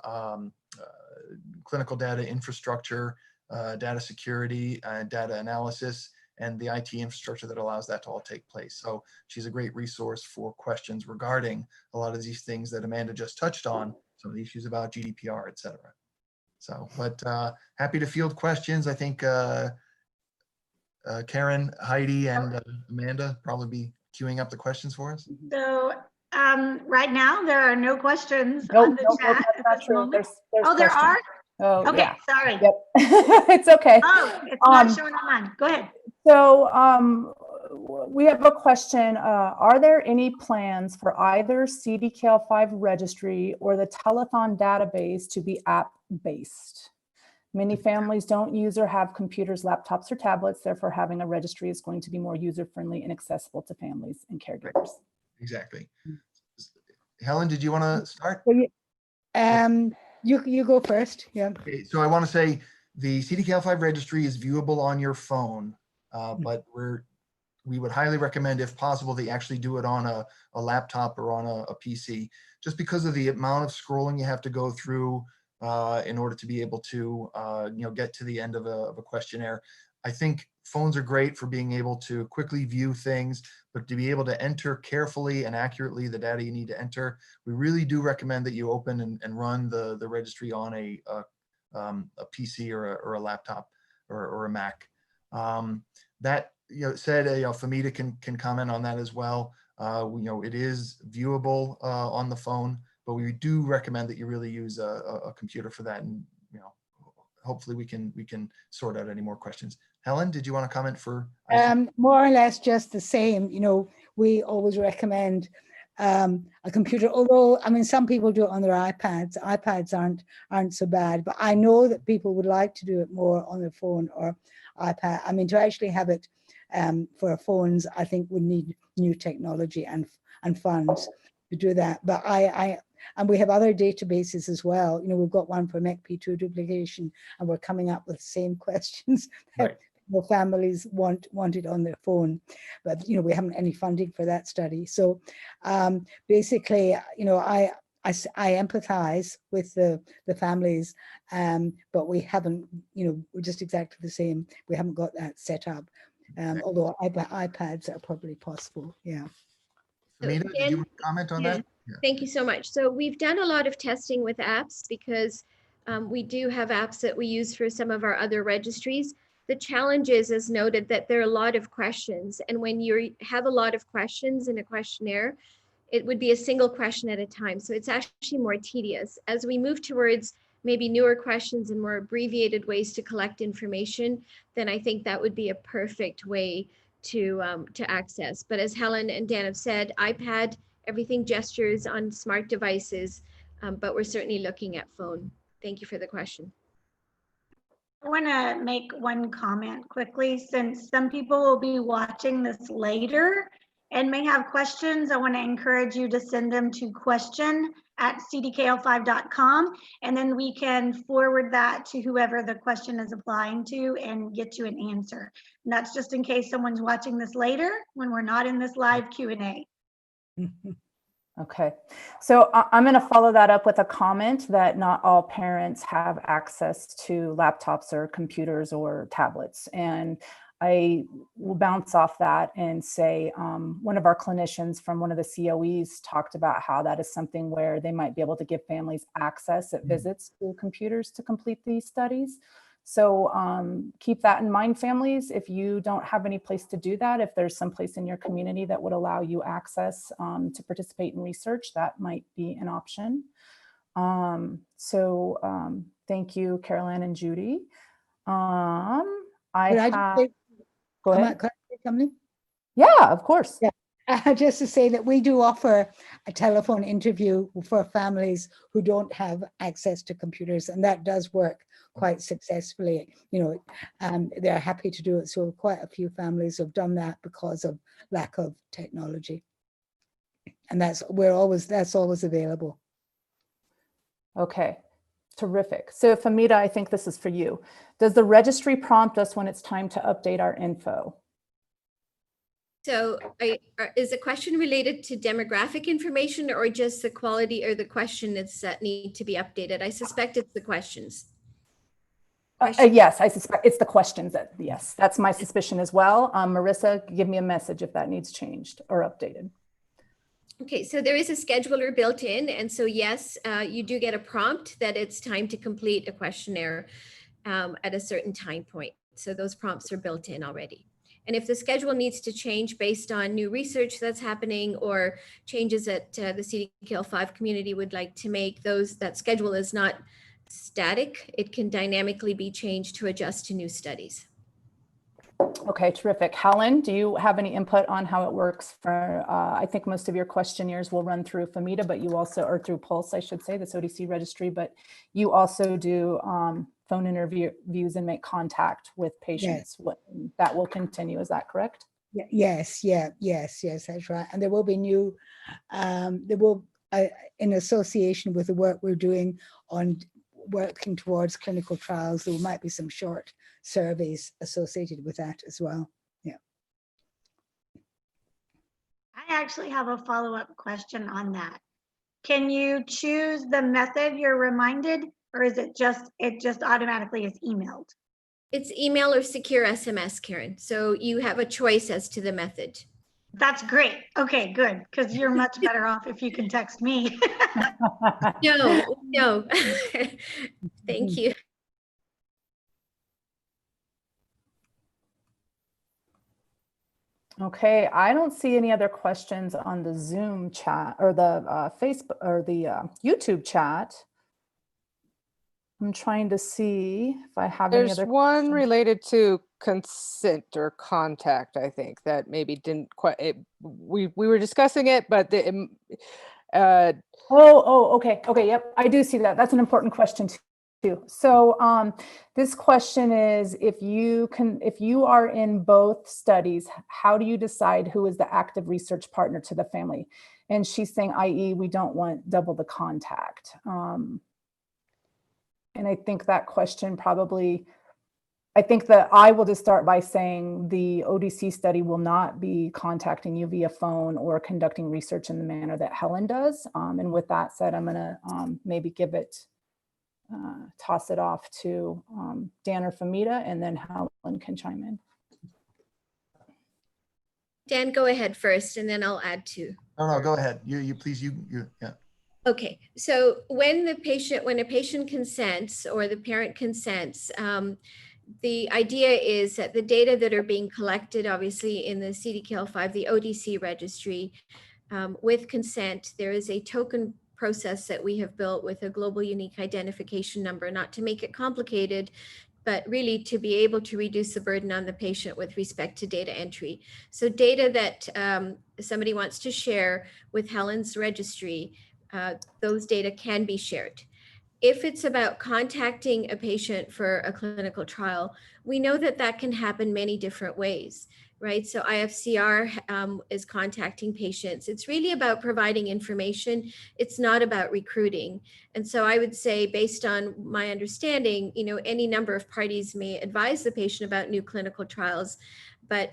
clinical data infrastructure, data security, data analysis, and the IT infrastructure that allows that to all take place. So she's a great resource for questions regarding a lot of these things that Amanda just touched on, some of the issues about GDPR, et cetera. So, but happy to field questions. I think Karen, Heidi, and Amanda probably be queuing up the questions for us. So right now there are no questions Nope, on the chat. that's not true. There's Oh, there questions. are? Oh, Okay, yeah. sorry. Yep. It's okay. Oh, it's not showing on mine. Go ahead. So we have a question. Are there any plans for either CDKL5 Registry or the Telethon database to be app-based? Many families don't use or have computers, laptops, or tablets. Therefore, having a registry is going to be more user-friendly and accessible to families and caregivers. Exactly. Helen, did you want to start? You go first. Yeah. Okay, so I want to say the CDKL5 registry is viewable on your phone, but we would highly recommend, if possible, that you actually do it on a laptop or on a PC, just because of the amount of scrolling you have to go through in order to be able to get to the end of a questionnaire. I think phones are great for being able to quickly view things, but to be able to enter carefully and accurately the data you need to enter, we really do recommend that you open and run the registry on a PC or a laptop or a Mac. That said, Femida can comment on that as well. It is viewable on the phone, but we do recommend that you really use a computer for that. And hopefully we can sort out any more questions. Helen, did you want to comment for? More or less just the same. We always recommend a computer, although I mean some people do it on their iPads. iPads aren't so bad, but I know that people would like to do it more on their phone or iPad. I mean, to actually have it for phones, I think would need new technology and funds to do that. But and we have other databases as well. We've got one for MECP2 duplication, and we're coming up with the same questions that the families want it on their phone. But we haven't any funding for that study. So basically, I empathize with the families, but we haven't, we're just exactly the same. We haven't got that set up. Although iPads are probably possible. Yeah. Femida, did you want to comment on that? Yeah. Thank you so much. So we've done a lot of testing with apps because we do have apps that we use for some of our other registries. The challenge is, as noted, that there are a lot of questions. And when you have a lot of questions in a questionnaire, it would be a single question at a time. So it's actually more tedious. As we move towards maybe newer questions and more abbreviated ways to collect information, then I think that would be a perfect way to access. But as Helen and Dan have said, iPad, everything gestures on smart devices, but we're certainly looking at phone. Thank you for the question. I want to make one comment quickly, since some people will be watching this later and may have questions. I want to encourage you to send them to question@cdkl5.com, and then we can forward that to whoever the question is applying to and get you an answer. And that's just in case someone's watching this later when we're not in this live Q&A. Okay, so I'm going to follow that up with a comment that not all parents have access to laptops or computers or tablets. And I will bounce off that and say one of our clinicians from one of the COEs talked about how that is something where they might be able to give families access at visits to computers to complete these studies. So keep that in mind, families. If you don't have any place to do that, if there's some place in your community that would allow you access to participate in research, that might be an option. Thank you, Carolyn and Judy. Go ahead. Yeah, of course. Yeah. Just to say that we do offer a telephone interview for families who don't have access to computers, and that does work quite successfully. They're happy to do it. So quite a few families have done that because of lack of technology, and that's always available. Okay, terrific. So Femida, I think this is for you. Does the registry prompt us when it's time to update our info? So is the question related to demographic information or just the quality or the questions that need to be updated? I suspect it's the questions. Yes, I suspect it's the questions yes, that's my suspicion as well. Marissa, give me a message if that needs changed or updated. Okay, so there is a scheduler built in. And so yes, you do get a prompt that it's time to complete a questionnaire at a certain time point. So those prompts are built in already. And if the schedule needs to change based on new research that's happening or changes that the CDKL5 community would like to make, that schedule is not static. It can dynamically be changed to adjust to new studies. Okay, terrific. Helen, do you have any input on how it works for, I think most of your questionnaires will run through Femida, but you also, or through Pulse, I should say, this ODC registry, but you also do phone interviews and make contact with patients. Yes. That will continue, is that correct? Yes, that's right. And there will be new, in association with the work we're doing on working towards clinical trials, there might be some short surveys associated with that as well. Yeah. I actually have a follow-up question on that. Can you choose the method you're reminded, or is it just automatically is emailed? It's email or secure SMS, Karen. So you have a choice as to the method. That's great. Okay, good. Because you're much better off if you can text me. No. Thank you. Okay, I don't see any other questions on the Zoom chat or the Facebook or the YouTube chat. I'm trying to see if I have any There's other one questions. related to consent or contact, I think, that maybe didn't quite, we were discussing it, but Okay. Yep, I do see that. That's an important question too. So this question is, if you are in both studies, how do you decide who is the active research partner to the family? And she's saying, i.e., we don't want double the contact. And I think that question probably, I think that I will just start by saying the ODC study will not be contacting you via phone or conducting research in the manner that Helen does. And with that said, I'm gonna maybe give it, toss it off to Dan or Femida, and then Helen can chime in. Dan, go ahead first, and then I'll add to. No, go ahead. You please, yeah. Okay, so when a patient consents or the parent consents, the idea is that the data that are being collected, obviously in the CDKL5, the ODC registry, with consent, there is a token process that we have built with a global unique identification number, not to make it complicated, but really to be able to reduce the burden on the patient with respect to data entry. So data that somebody wants to share with Helen's registry, those data can be shared. If it's about contacting a patient for a clinical trial, we know that that can happen many different ways, right? So IFCR is contacting patients. It's really about providing information. It's not about recruiting. And so I would say, based on my understanding, any number of parties may advise the patient about new clinical trials, but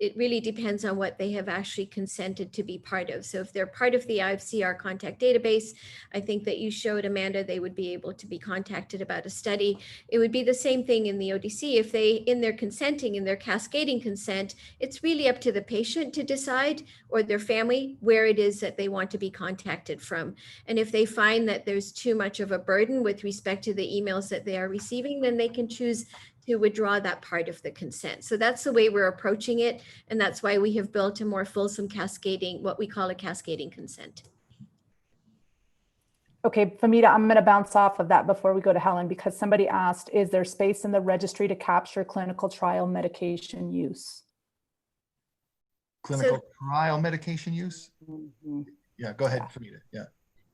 it really depends on what they have actually consented to be part of. So if they're part of the IFCR contact database, I think that you showed, Amanda, they would be able to be contacted about a study. It would be the same thing in the ODC. If they, in their consenting, in their cascading consent, it's really up to the patient to decide, or their family, where it is that they want to be contacted from. And if they find that there's too much of a burden with respect to the emails that they are receiving, then they can choose to withdraw that part of the consent. So that's the way we're approaching it. And that's why we have built a more fulsome cascading, what we call a cascading consent. Okay, Femida, I'm going to bounce off of that before we go to Helen, because somebody asked, is there space in the registry to capture clinical trial medication use? Clinical trial medication use? Yeah, go ahead, Femida. Yeah.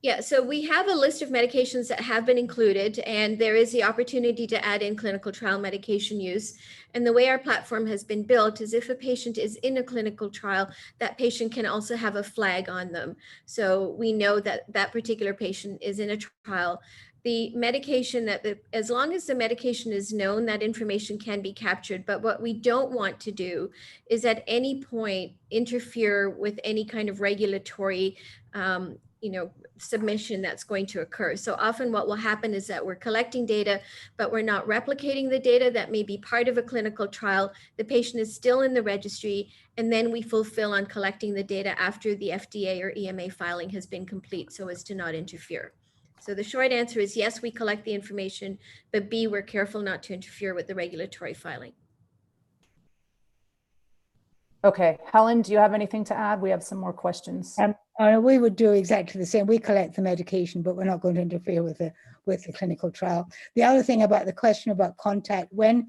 Yeah, so we have a list of medications that have been included, and there is the opportunity to add in clinical trial medication use. And the way our platform has been built is, if a patient is in a clinical trial, that patient can also have a flag on them. So we know that that particular patient is in a trial. The medication as long as the medication is known, that information can be captured. But what we don't want to do is at any point interfere with any kind of regulatory submission that's going to occur. So often what will happen is that we're collecting data, but we're not replicating the data that may be part of a clinical trial. The patient is still in the registry, and then we fulfill on collecting the data after the FDA or EMA filing has been complete, so as to not interfere. So the short answer is yes, we collect the information, but B, we're careful not to interfere with the regulatory filing. Okay, Helen, do you have anything to add? We have some more questions. We would do exactly the same. We collect the medication, but we're not going to interfere with the clinical trial. The other thing about the question about contact, when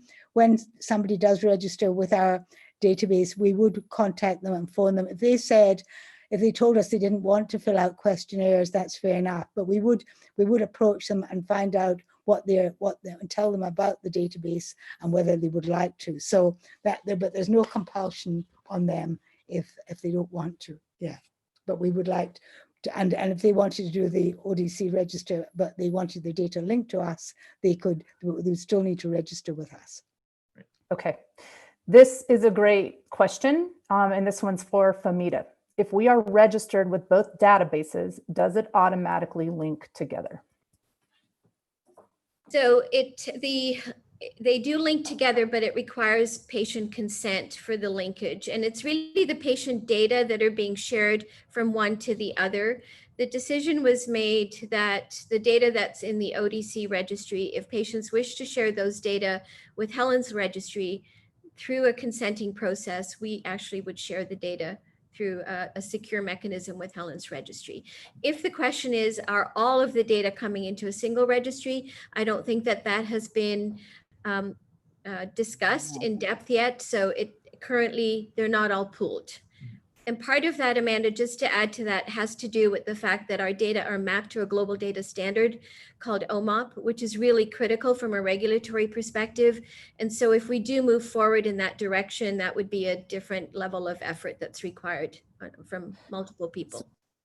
somebody does register with our database, we would contact them and phone them. If they told us they didn't want to fill out questionnaires, that's fair enough. But we would approach them and find out and tell them about the database and whether they would like to. So but there's no compulsion on them if they don't want to. Yeah, but we would like to, and if they wanted to do the ODC register, but they wanted the data linked to us, they would still need to register with us. Okay, this is a great question, and this one's for Femida. If we are registered with both databases, does it automatically link together? So they do link together, but it requires patient consent for the linkage. And it's really the patient data that are being shared from one to the other. The decision was made that the data that's in the ODC registry, if patients wish to share those data with Helen's registry, through a consenting process, we actually would share the data through a secure mechanism with Helen's registry. If the question is, are all of the data coming into a single registry? I don't think that that has been discussed in depth yet. So currently they're not all pooled. And part of that, Amanda, just to add to that, has to do with the fact that our data are mapped to a global data standard called OMOP, which is really critical from a regulatory perspective. And so if we do move forward in that direction, that would be a different level of effort that's required from multiple people.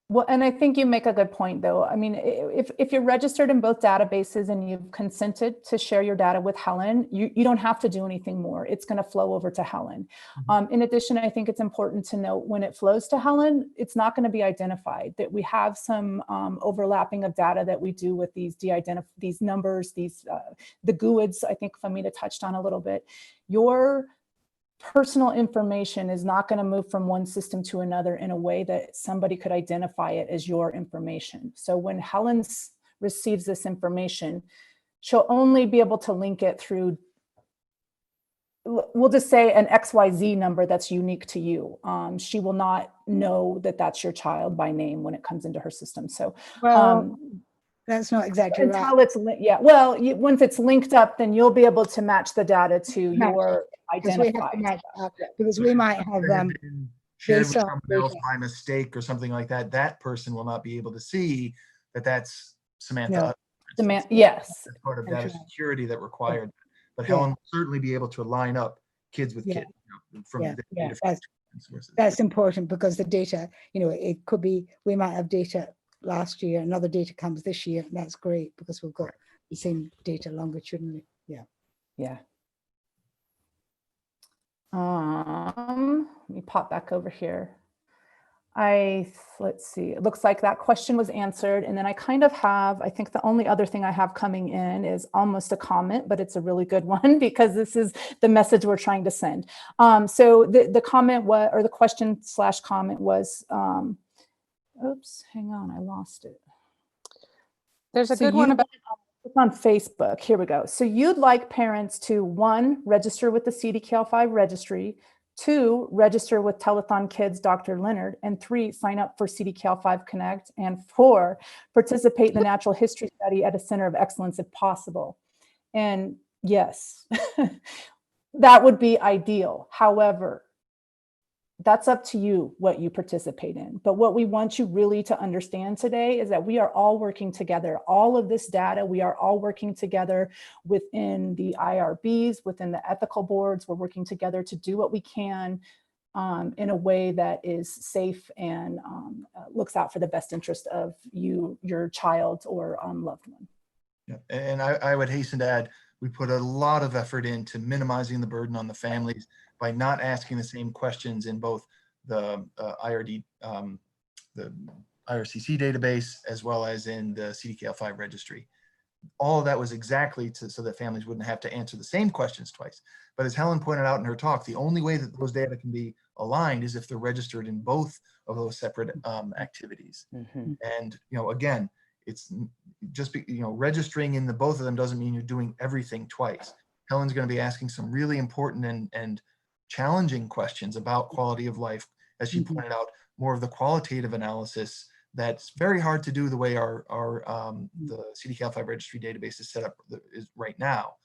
Well, and I think you make a good point, though. I mean, if you're registered in both databases and you've consented to share your data with Helen, you don't have to do anything more. It's going to flow over to Helen. In addition, I think it's important to note when it flows to Helen, it's not going to be identified, that we have some overlapping of data that we do with these these numbers, the GUIDs, I think Femida touched on a little bit. Your personal information is not going to move from one system to another in a way that somebody could identify it as your information. So when Helen receives this information, she'll only be able to link it through, we'll just say, an XYZ number that's unique to you. She will not know that that's your child by name when it comes into her system. So that's not exactly right. Until it's, well, once it's linked up, then you'll be able to match the data to your identified. Because we might have shared with someone else by mistake or something like that. That person will not be able to see that that's Samantha. No. Yes. That's part of data security that required. But Helen will certainly be able to line up kids with kids from the data sources. That's important because the data, it could be, we might have data last year, another data comes this year, and that's great because we've got the same data longitudinally. Yeah. Let me pop back over here. Let's see, it looks like that question was answered. And then I kind of have, I think the only other thing I have coming in is almost a comment, but it's a really good one because this is the message we're trying to send. So the comment was, or the question / comment was, oops, hang on, I lost it. There's a good one about, it's on Facebook. Here we go. So you'd like parents to 1, register with the CDKL5 registry, 2, register with Telethon Kids Dr. Leonard, and 3, sign up for CDKL5 Connect, and 4, participate in the natural history study at a center of excellence if possible. And yes, that would be ideal. However, that's up to you what you participate in. But what we want you really to understand today is that we are all working together. All of this data, we are all working together within the IRBs, within the ethical boards. We're working together to do what we can in a way that is safe and looks out for the best interest of you, your child, or loved one. Yeah. And I would hasten to add, we put a lot of effort into minimizing the burden on the families by not asking the same questions in both the the IRCC database as well as in the CDKL5 registry. All of that was exactly so that families wouldn't have to answer the same questions twice. But as Helen pointed out in her talk, the only way that those data can be aligned is if they're registered in both of those separate activities. And again, it's just registering in the both of them doesn't mean you're doing everything twice. Helen's going to be asking some really important and challenging questions about quality of life, as she pointed out, more of the qualitative analysis that's very hard to do the way our the CDKL5 registry database is set up right now.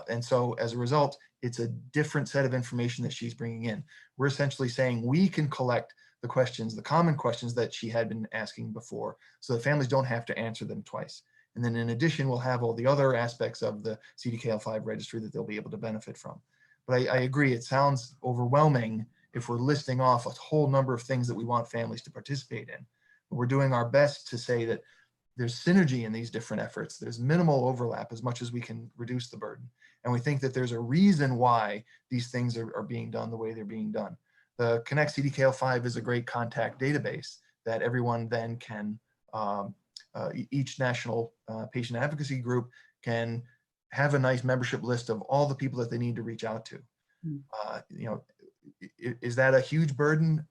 And so as a result, it's a different set of information that she's bringing in. We're essentially saying we can collect the questions, the common questions that she had been asking before, so that families don't have to answer them twice. And then in addition, we'll have all the other aspects of the CDKL5 registry that they'll be able to benefit from. But I agree, it sounds overwhelming if we're listing off a whole number of things that we want families to participate in. But we're doing our best to say that there's synergy in these different efforts. There's minimal overlap as much as we can reduce the burden. And we think that there's a reason why these things are being done the way they're being done. The Connect CDKL5 is a great contact database that everyone then can, each national patient advocacy group can have a nice membership list of all the people that they need to reach out to. Is that a huge burden?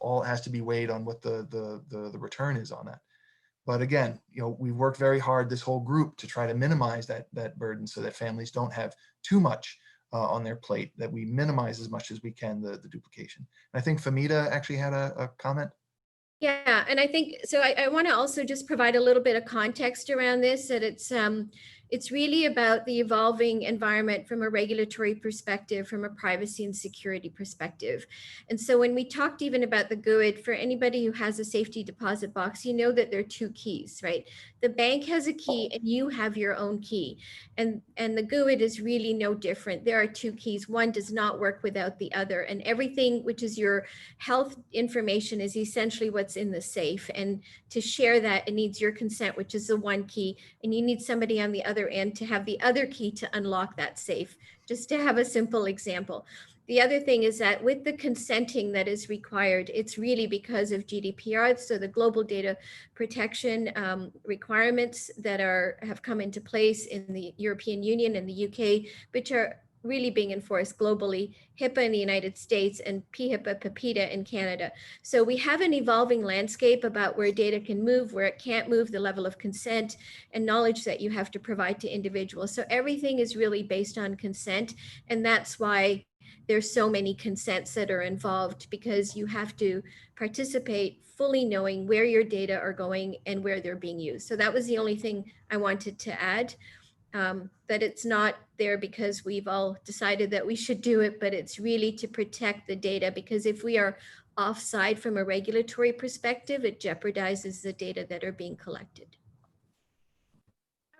All has to be weighed on what the return is on that. But again, we've worked very hard, this whole group, to try to minimize that burden so that families don't have too much on their plate, that we minimize as much as we can the duplication. And I think Femida actually had a comment. Yeah, and I think, so I want to also just provide a little bit of context around this, that it's really about the evolving environment from a regulatory perspective, from a privacy and security perspective. And so when we talked even about the GUID, for anybody who has a safety deposit box, you know that there are two keys, right? The bank has a key and you have your own key. And the GUID is really no different. There are two keys. One does not work without the other. And everything, which is your health information, is essentially what's in the safe. And to share that, it needs your consent, which is the one key. And you need somebody on the other end to have the other key to unlock that safe, just to have a simple example. The other thing is that with the consenting that is required, it's really because of GDPR, so the global data protection requirements that have come into place in the European Union and the UK, which are really being enforced globally, HIPAA in the United States and PHIPAA, PIPEDA in Canada. So we have an evolving landscape about where data can move, where it can't move, the level of consent and knowledge that you have to provide to individuals. So everything is really based on consent. And that's why there's so many consents that are involved, because you have to participate fully knowing where your data are going and where they're being used. So that was the only thing I wanted to add. That it's not there because we've all decided that we should do it, but it's really to protect the data, because if we are offside from a regulatory perspective, it jeopardizes the data that are being collected.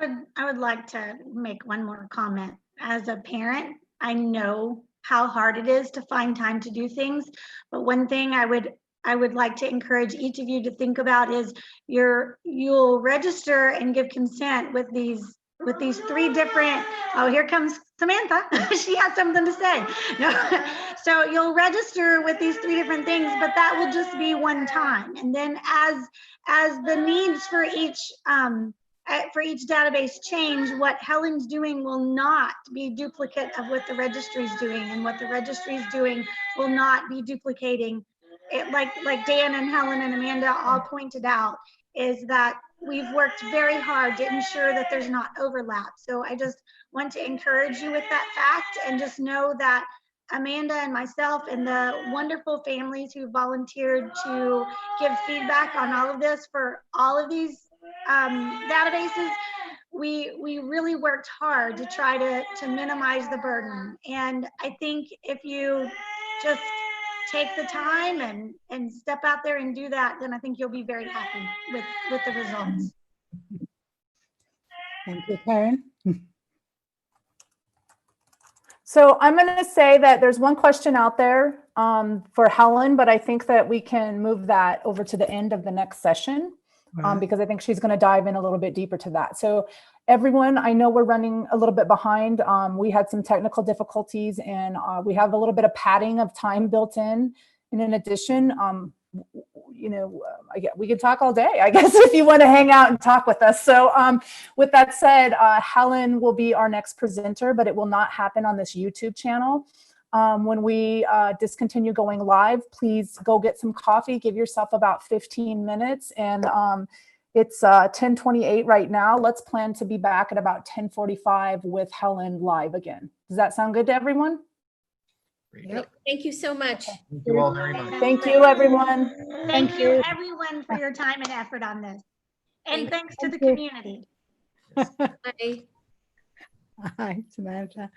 I would like to make one more comment. As a parent, I know how hard it is to find time to do things, but one thing I would like to encourage each of you to think about is you'll register and give consent with these three different, oh, here comes Samantha. She has something to say. No. So you'll register with these three different things, but that will just be one time. And then as the needs for each database change, what Helen's doing will not be duplicate of what the registry is doing, and what the registry is doing will not be duplicating it. Like Dan and Helen and Amanda all pointed out, is that we've worked very hard to ensure that there's not overlap. So I just want to encourage you with that fact, and just know that Amanda and myself and the wonderful families who volunteered to give feedback on all of this for all of these databases, we really worked hard to try to minimize the burden. And I think if you just take the time and step out there and do that, then I think you'll be very happy with the results. Thank you, Karen. So I'm going to say that there's one question out there for Helen, but I think that we can move that over to the end of the next session, because I think she's going to dive in a little bit deeper to that. So everyone, I know we're running a little bit behind. We had some technical difficulties, and we have a little bit of padding of time built in. And in addition, we can talk all day, I guess, if you want to hang out and talk with us. So with that said, Helen will be our next presenter, but it will not happen on this YouTube channel. When we discontinue going live, please go get some coffee, give yourself about 15 minutes. And it's 10:28 right now. Let's plan to be back at about 10:45 with Helen live again. Does that sound good to everyone? Yep. Thank you so much. Thank you all very much. Thank you, everyone. Thank you, everyone, for your time and effort on this. And thanks to the community. Bye. Hi, Samantha.